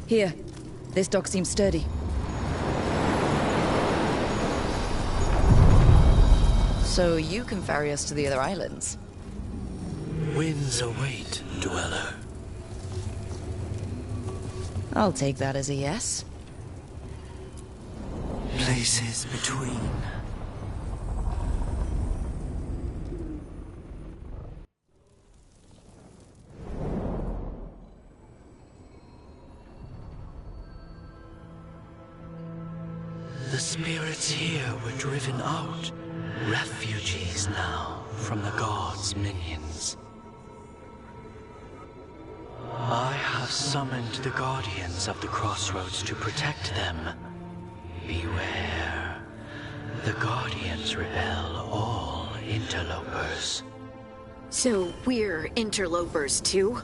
Here. This dock seems sturdy. So you can ferry us to the other islands? Winds await, Dweller. I'll take that as a yes. Places between. The spirits here were driven out. Refugees now from the gods' minions. I have summoned the guardians of the crossroads to protect them. Beware. The guardians repel all interlopers. So we're interlopers too?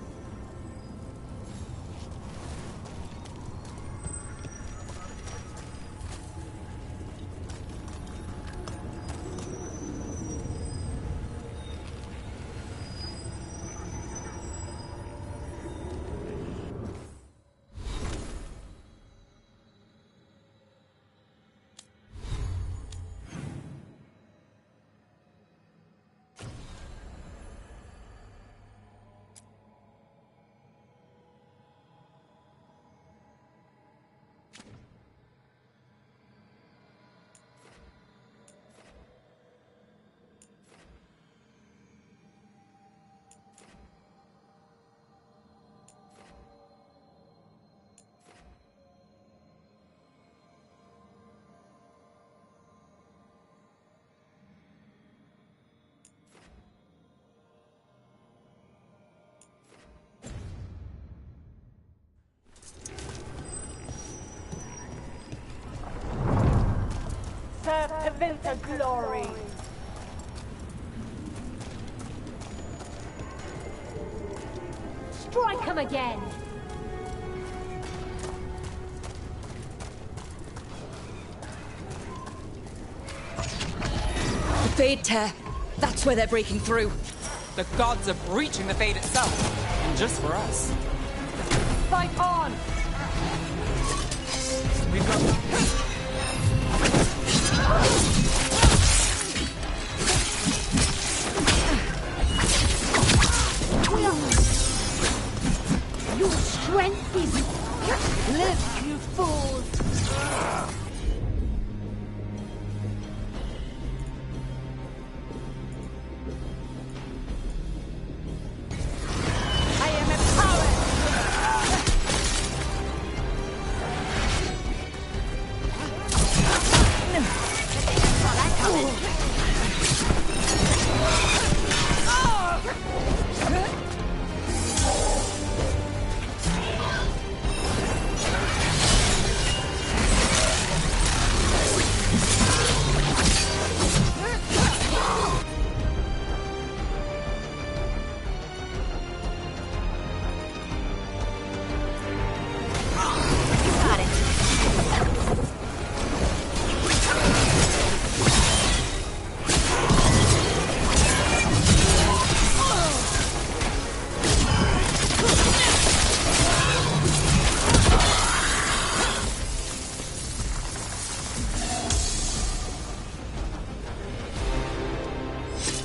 Serve to Winter glory. Strike him again! The Fade Tear. That's where they're breaking through. The gods are breaching the Fade itself. And just for us. Fight on! We've got... Your strength is... Live, you fools! I am empowered!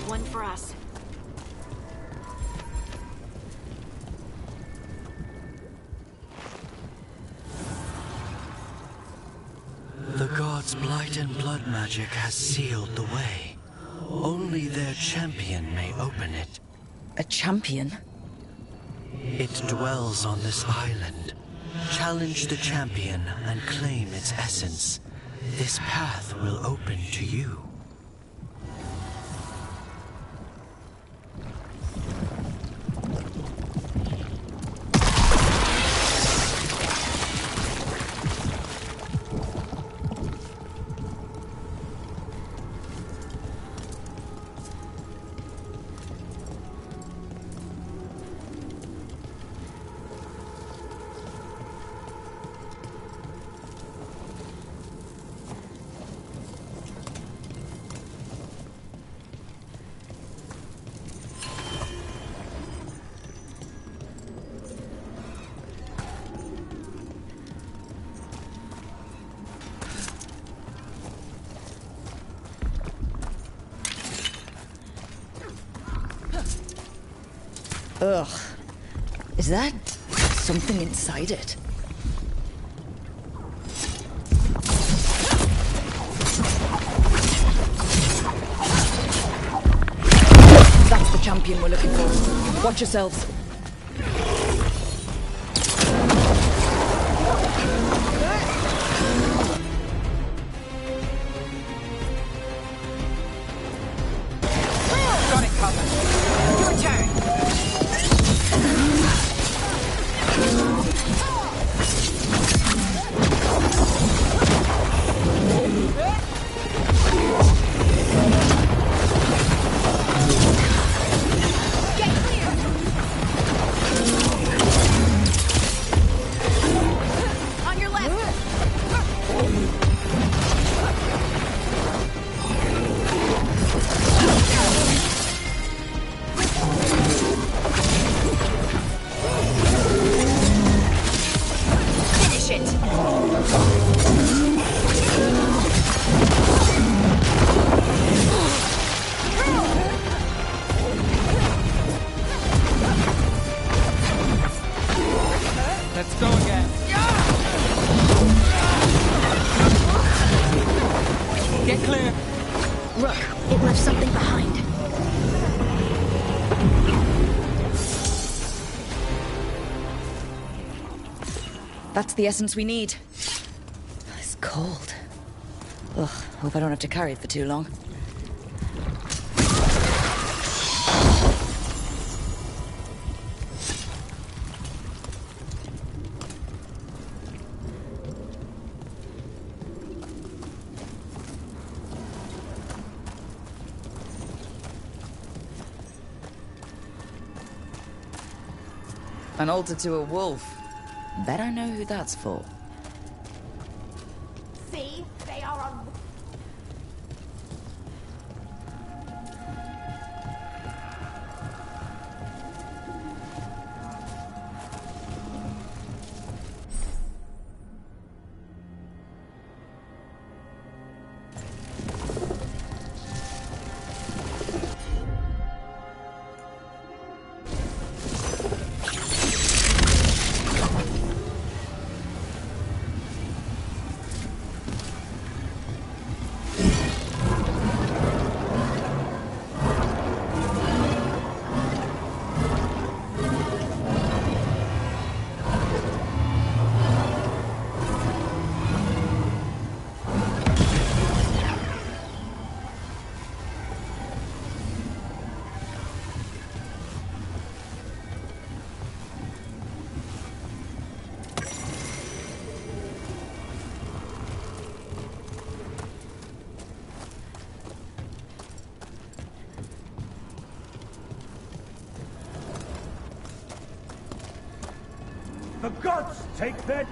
One for us. The gods' blight and blood magic has sealed the way. Only their champion may open it. A champion? It dwells on this island. Challenge the champion and claim its essence. This path will open to you. Ugh. Is that something inside it? That's the champion we're looking for. Watch yourselves. Got it covered. Your turn. On your left! Finish it! Let's go again. Get clear. Rook, it left something behind. That's the essence we need. It's cold. Ugh, hope I don't have to carry it for too long. An altar to a wolf. Bet I know who that's for. See? They are on... The gods take their...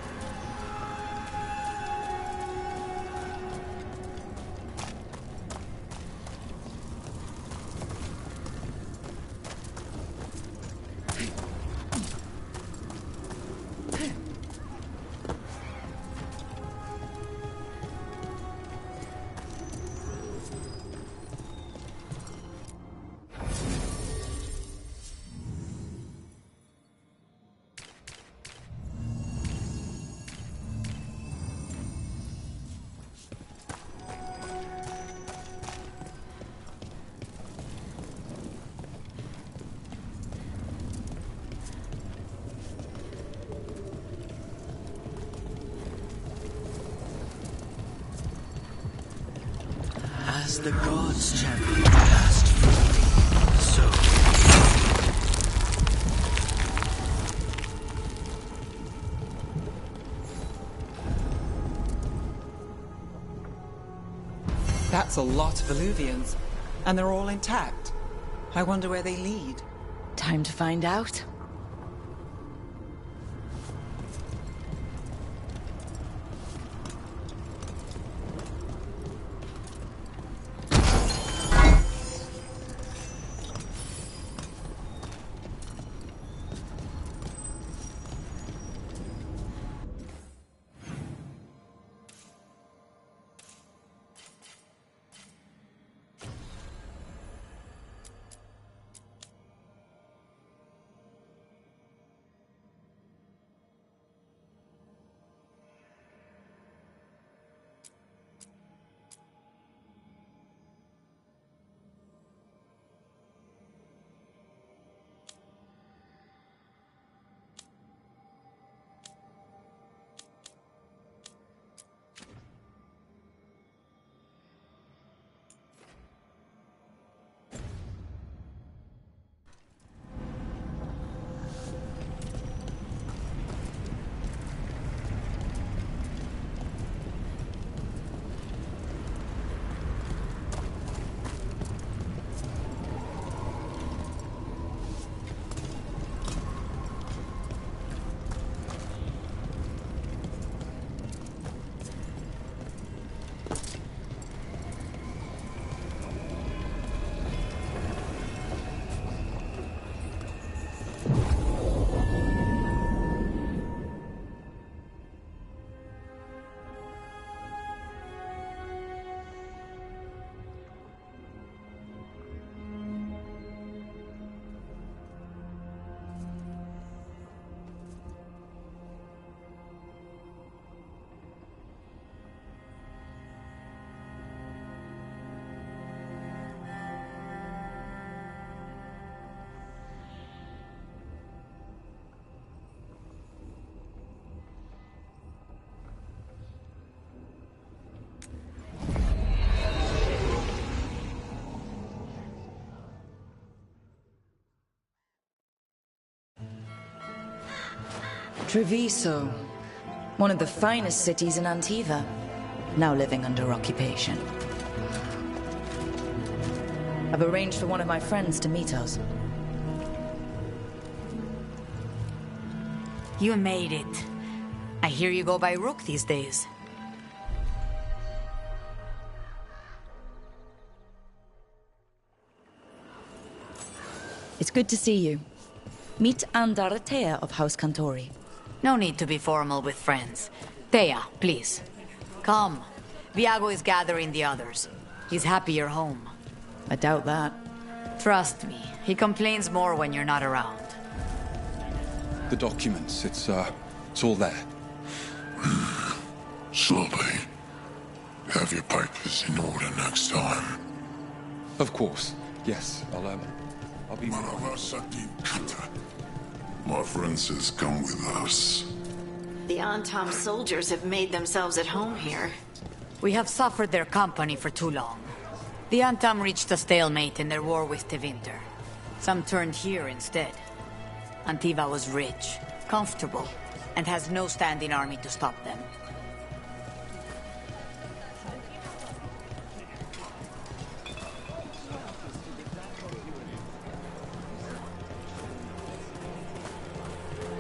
As the gods champion passed freely, so... That's a lot of Illuvians, and they're all intact. I wonder where they lead. Time to find out. Treviso, one of the finest cities in Antiva, now living under occupation. I've arranged for one of my friends to meet us. You made it. I hear you go by Rook these days. It's good to see you. Meet Andaratea of House Cantori. No need to be formal with friends. Thea, please. Come. Viago is gathering the others. He's happy you're home. I doubt that. Trust me, he complains more when you're not around. The documents, it's all there. Slowly. Have your papers in order next time. Of course. Yes, I'll be... My friend says come with us. The Antam soldiers have made themselves at home here. We have suffered their company for too long. The Antam reached a stalemate in their war with Tevinter. Some turned here instead. Antiva was rich, comfortable, and has no standing army to stop them.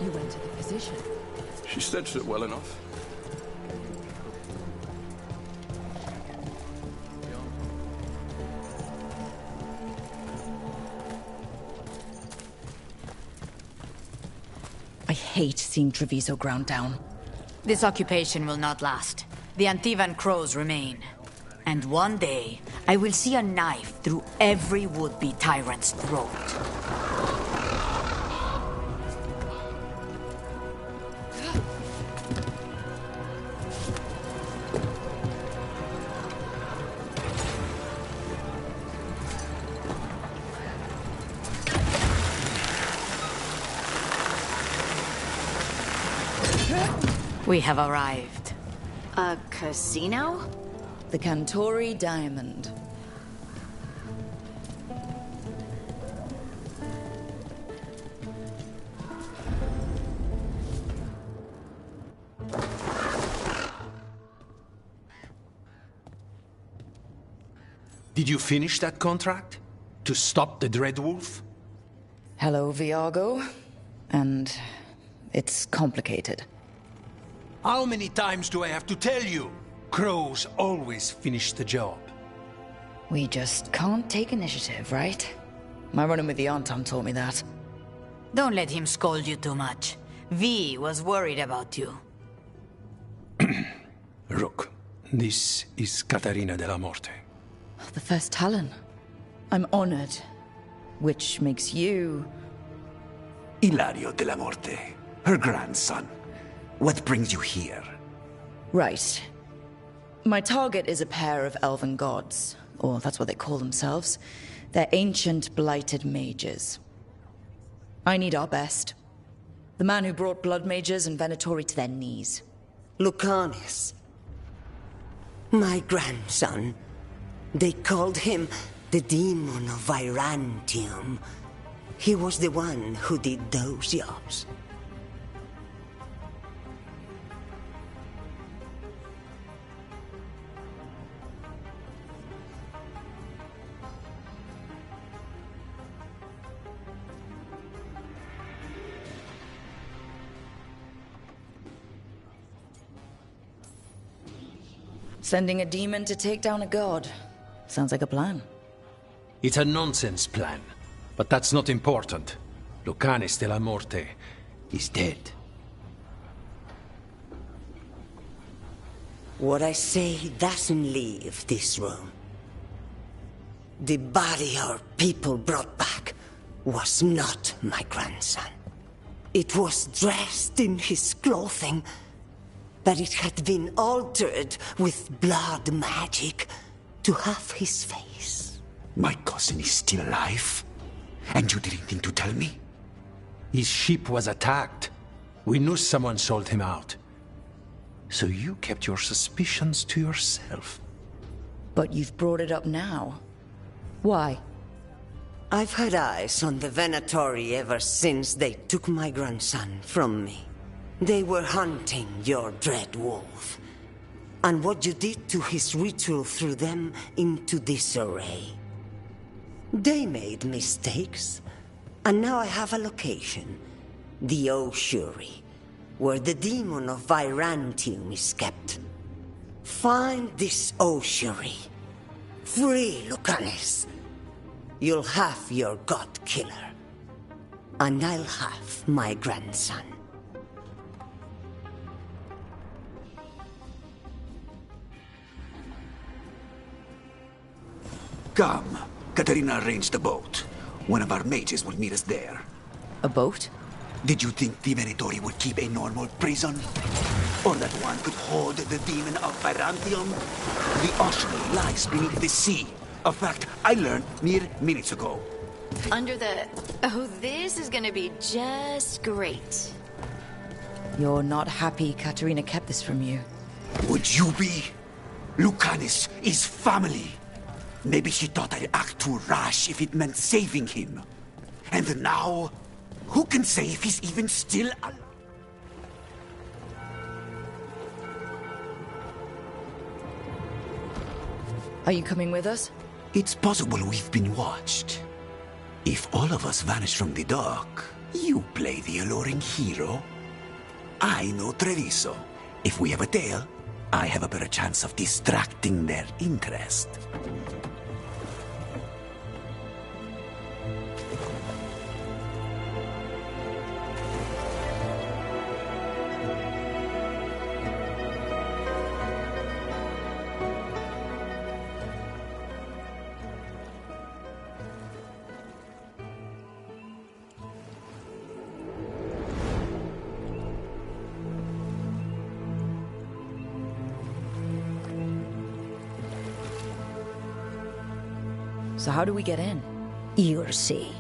You went to the physician. She stitched it well enough. I hate seeing Treviso ground down. This occupation will not last. The Antivan crows remain. And one day, I will see a knife through every would-be tyrant's throat. We have arrived. A casino? The Cantori Diamond. Did you finish that contract? To stop the Dreadwolf? Hello, Viago. And it's complicated. How many times do I have to tell you? Crows always finish the job. We just can't take initiative, right? My run-in with the Antam taught me that. Don't let him scold you too much. V was worried about you. Rook, this is Catarina della Morte. The first Talon. I'm honored. Which makes you... Ilario della Morte, her grandson. What brings you here? Right. My target is a pair of elven gods, or that's what they call themselves. They're ancient, blighted mages. I need our best. The man who brought blood mages and Venatori to their knees. Lucanis. My grandson. They called him the Demon of Virantium. He was the one who did those jobs. Sending a demon to take down a god. Sounds like a plan. It's a nonsense plan. But that's not important. Lucanis della Morte is dead. What I say doesn't leave this room. The body our people brought back was not my grandson. It was dressed in his clothing, but it had been altered with blood magic to have his face. My cousin is still alive? And you didn't think to tell me? His ship was attacked. We knew someone sold him out. So you kept your suspicions to yourself. But you've brought it up now. Why? I've had eyes on the Venatori ever since they took my grandson from me. They were hunting your dread wolf. And what you did to his ritual threw them into disarray. They made mistakes, and now I have a location. The Oshuri, where the demon of Virantium is kept. Find this ossuary. Free Lucanus. You'll have your god killer. And I'll have my grandson. Come. Katarina arranged a boat. One of our mages will meet us there. A boat? Did you think the Venatori would keep a normal prison? Or that one could hold the demon of Virantium? The ossuary lies beneath the sea. A fact I learned mere minutes ago. Under the... Oh, this is gonna be just great. You're not happy Katarina kept this from you. Would you be? Lucanus is family. Maybe she thought I'd act too rash if it meant saving him. And now, who can say if he's even still alive? Are you coming with us? It's possible we've been watched. If all of us vanish from the dock, you play the alluring hero. I know Treviso. If we have a tail, I have a better chance of distracting their interest. So how do we get in? You'll see.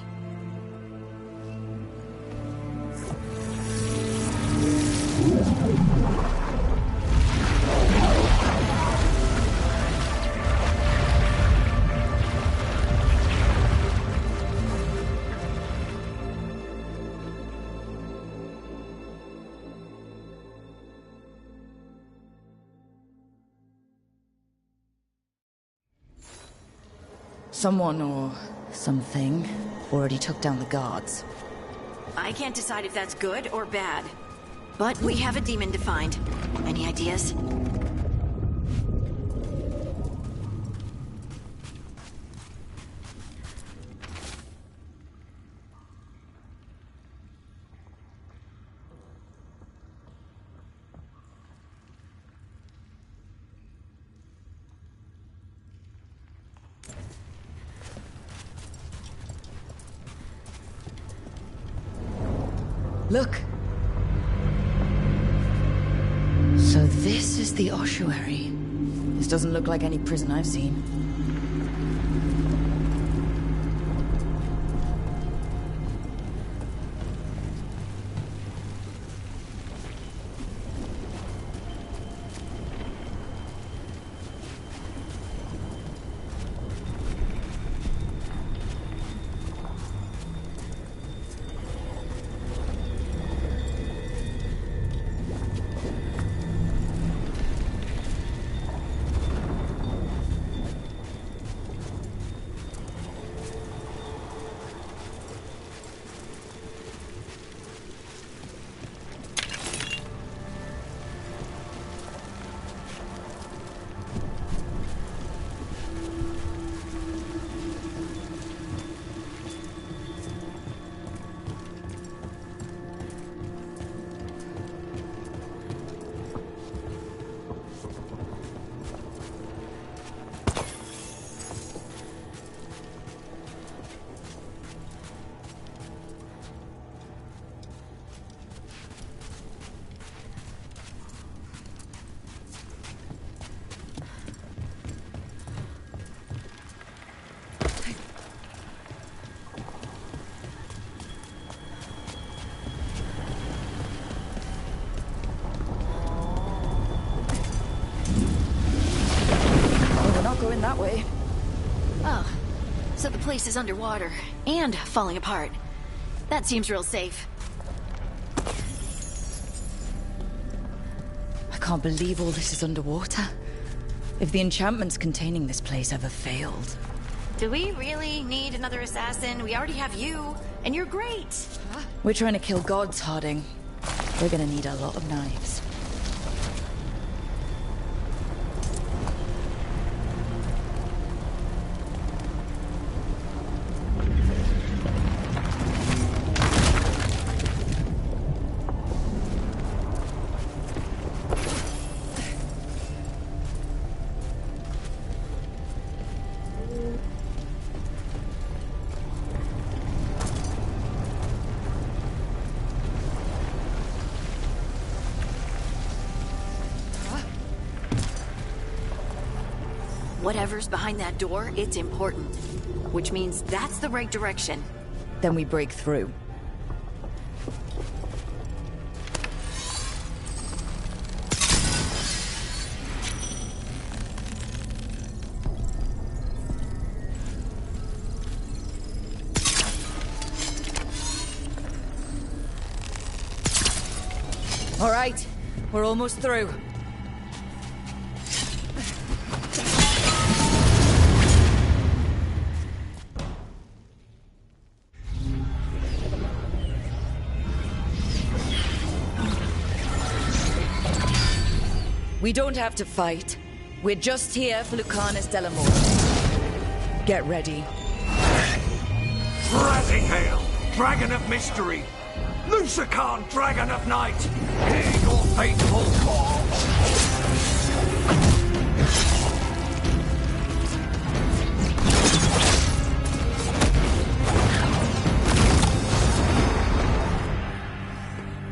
Someone or something already took down the guards. I can't decide if that's good or bad. But we have a demon to find. Any ideas? Look! So this is the ossuary. This doesn't look like any prison I've seen. Going that way. Oh, so the place is underwater and falling apart. That seems real safe. I can't believe all this is underwater. If the enchantments containing this place ever failed. Do we really need another assassin? We already have you, and you're great. We're trying to kill gods, Harding. We're gonna need a lot of knives. Whatever's behind that door, it's important. Which means that's the right direction. Then we break through. All right, we're almost through. We don't have to fight. We're just here for Lucanus Delamore. Get ready. Rising Hail, Dragon of Mystery! Lucican, Dragon of Night! Hear your faithful call!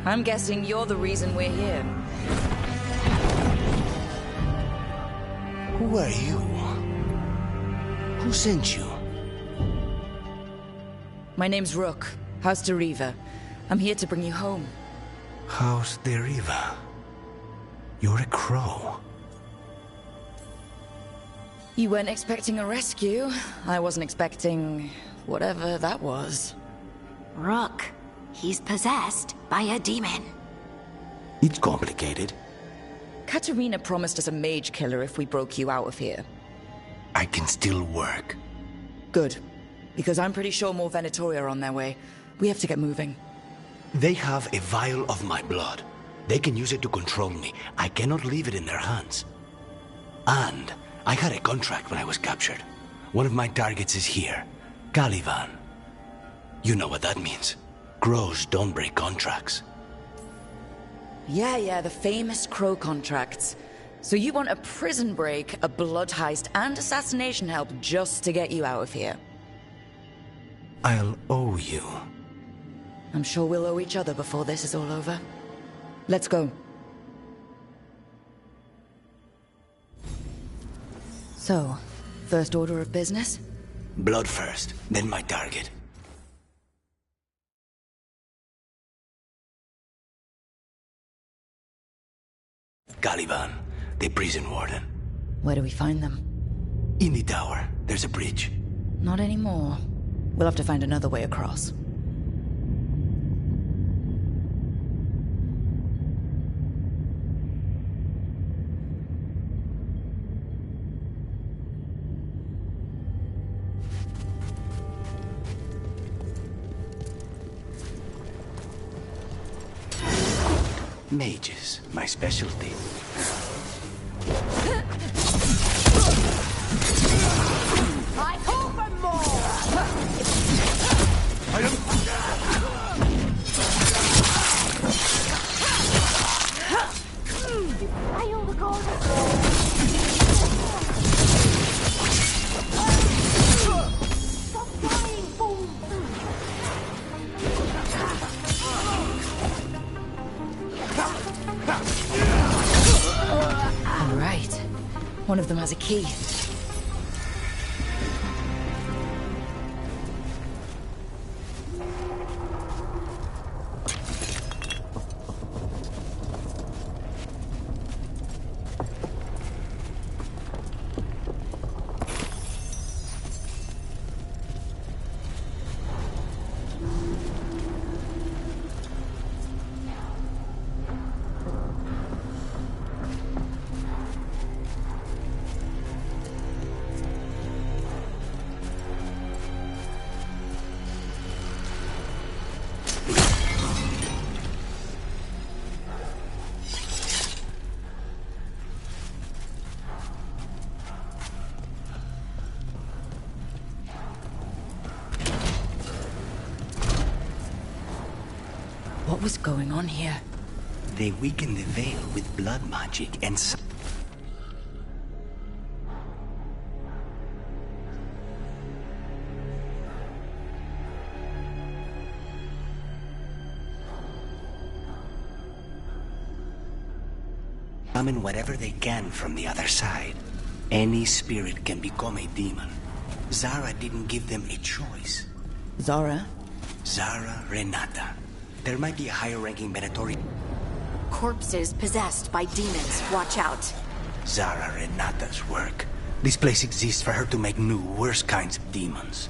I'm guessing you're the reason we're here. Who are you? Who sent you? My name's Rook, House de Riva. I'm here to bring you home. House de Riva. You're a crow. You weren't expecting a rescue. I wasn't expecting whatever that was. Rook, he's possessed by a demon. It's complicated. Katerina promised us a mage killer if we broke you out of here. I can still work. Good. Because I'm pretty sure more Venatori are on their way. We have to get moving. They have a vial of my blood. They can use it to control me. I cannot leave it in their hands. And I had a contract when I was captured. One of my targets is here. Caliban. You know what that means. Crows don't break contracts. Yeah, the famous crow contracts. So you want a prison break, a blood heist, and assassination help just to get you out of here? I'll owe you. I'm sure we'll owe each other before this is all over. Let's go. So, first order of business? Blood first, then my target. Caliban, the prison warden. Where do we find them? In the tower. There's a bridge. Not anymore. We'll have to find another way across. Mages, my specialty. I call for more! I owe the gold. Stop dying, fool! All right. One of them has a key. What was going on here? They weakened the veil with blood magic and summon whatever they can from the other side. Any spirit can become a demon. Zara didn't give them a choice. Zara? Zara Renata. There might be a higher-ranking Venatori. Corpses possessed by demons. Watch out. Zara Renata's work. This place exists for her to make new, worse kinds of demons.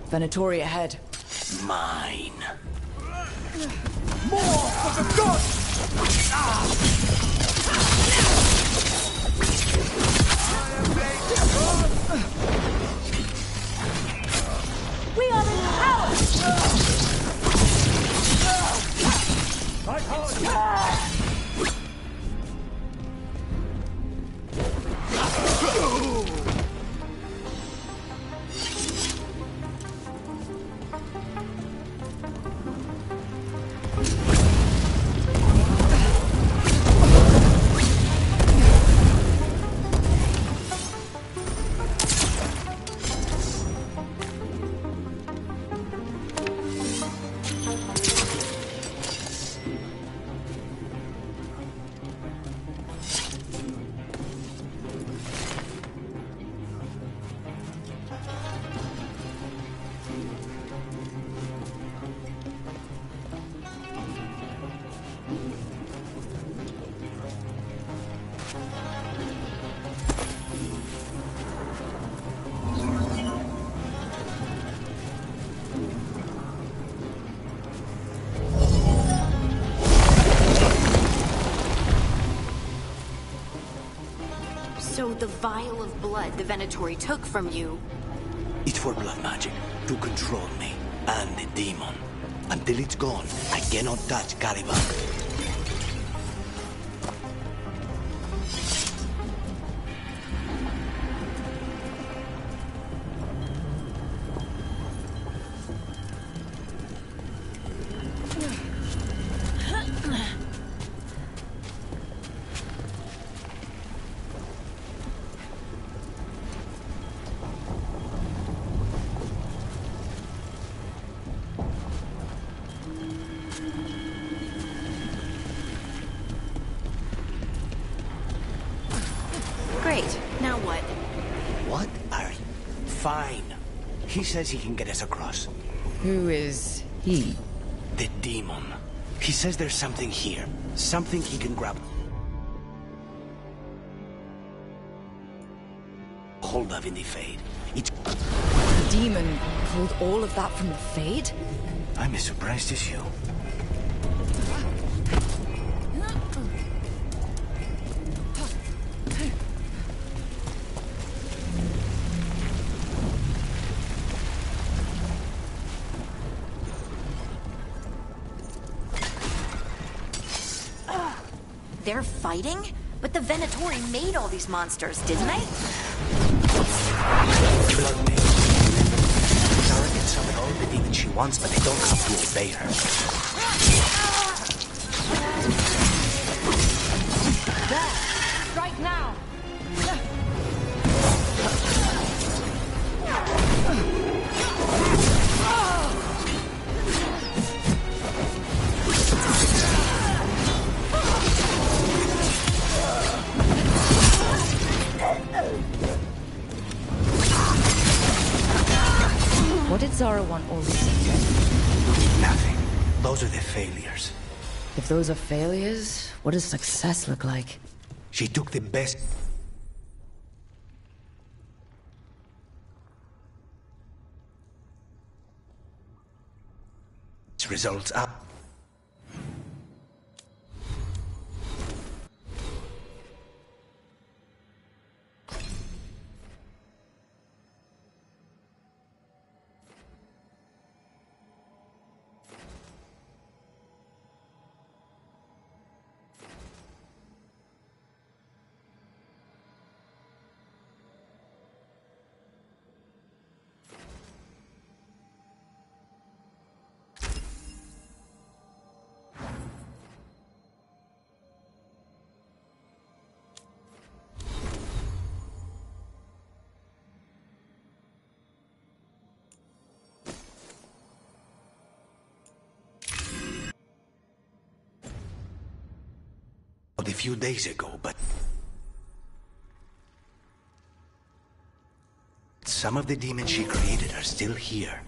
Venatori ahead. Mine. More for the gods! We are in power! Fight hard! So the vial of blood the Venatori took from you... It's for blood magic, to control me, and the demon. Until it's gone, I cannot touch Caliban. Great. Now what? What are you? Fine. He says he can get us across. Who is he? The demon. He says there's something here. Something he can grab hold of in the Fade. It's... The demon pulled all of that from the Fade? I'm as surprised as you. They're fighting? But the Venatori made all these monsters, didn't they? Blood made. Zara can summon all the demons she wants, but they don't have to obey her. There! Strike now! What did Zara want all this again? Nothing. Those are the failures. If those are failures, what does success look like? She took the best results up. A few days ago, but some of the demons she created are still here.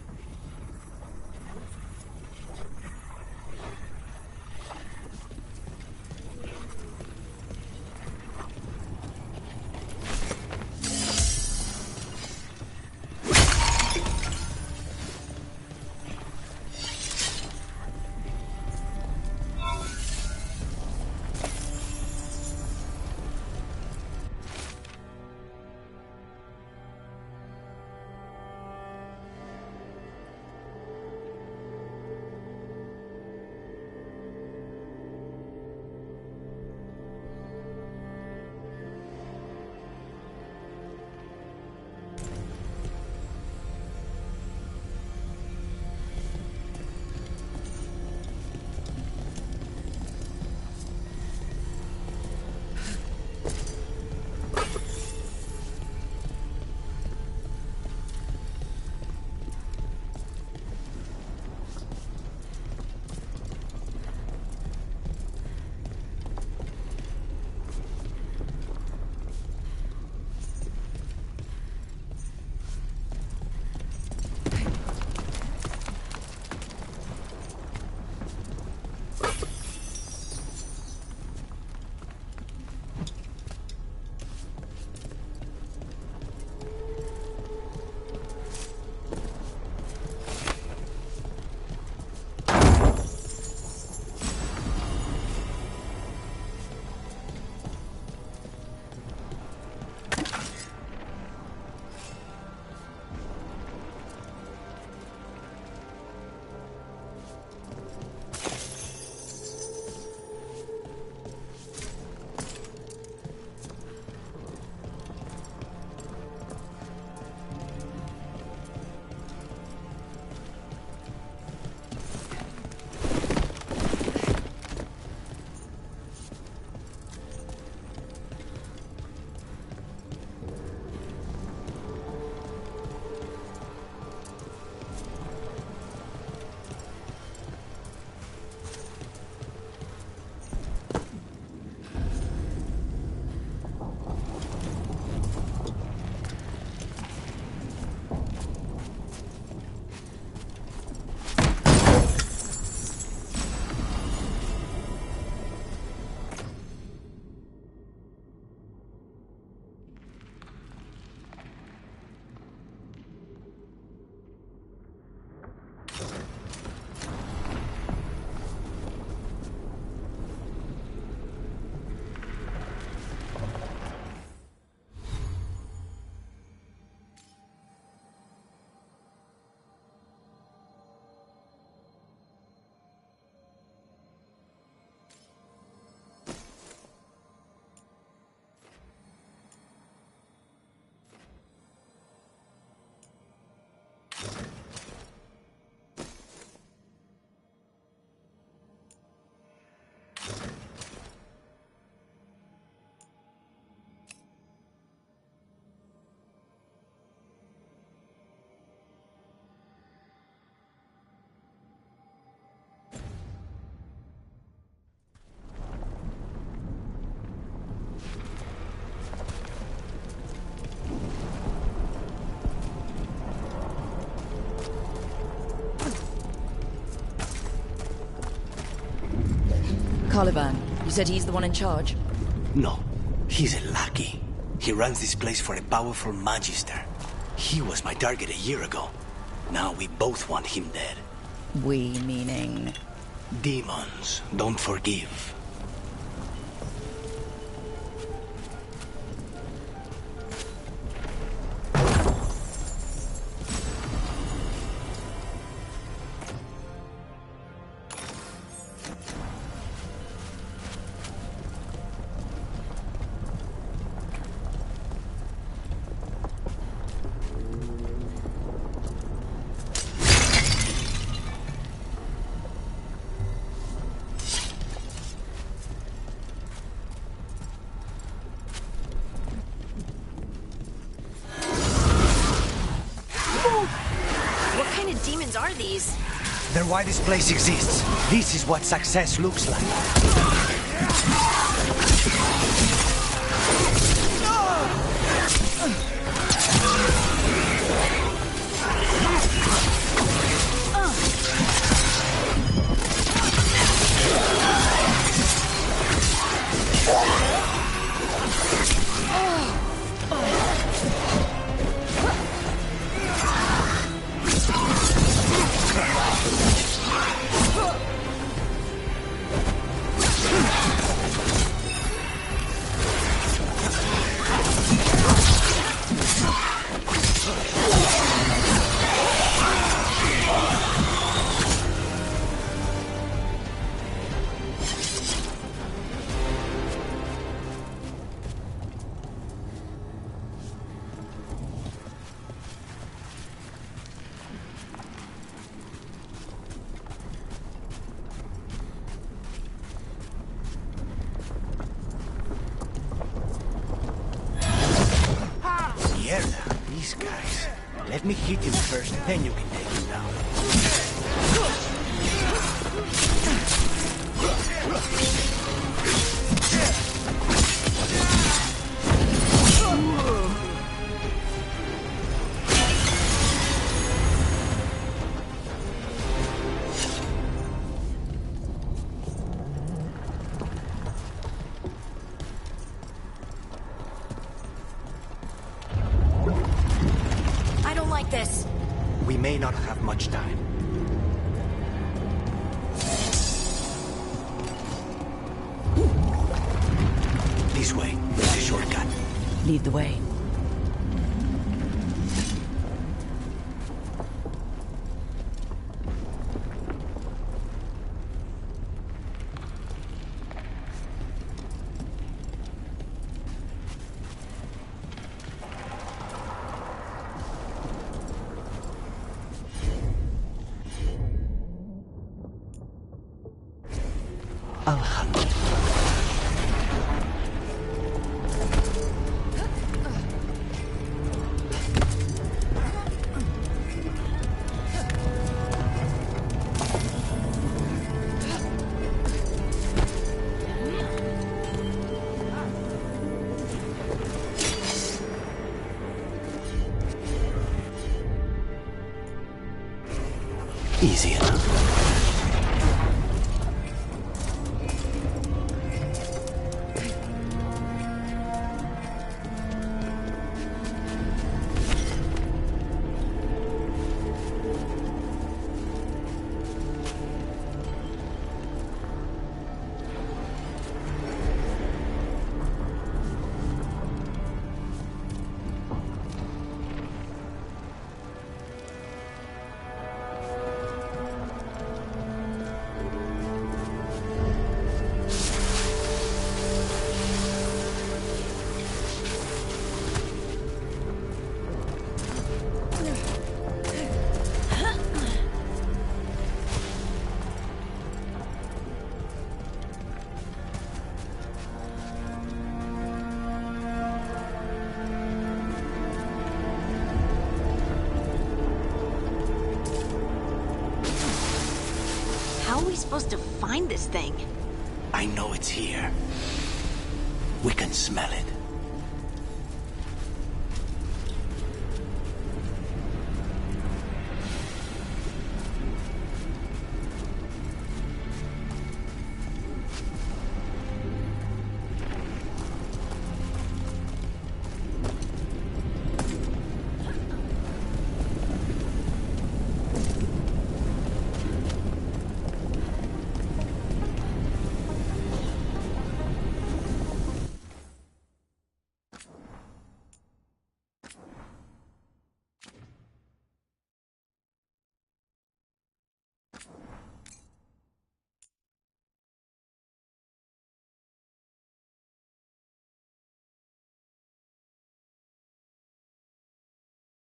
Caliban. You said he's the one in charge? No, he's a lackey. He runs this place for a powerful magister. He was my target a year ago. Now we both want him dead. We meaning? Demons don't forgive. Are these? They're why this place exists. This is what success looks like. These guys. Let me hit him first, then you can take him down. This. We may not have much time. This way. There's a shortcut. Lead the way. Easy enough. How are we supposed to find this thing? I know it's here. We can smell it.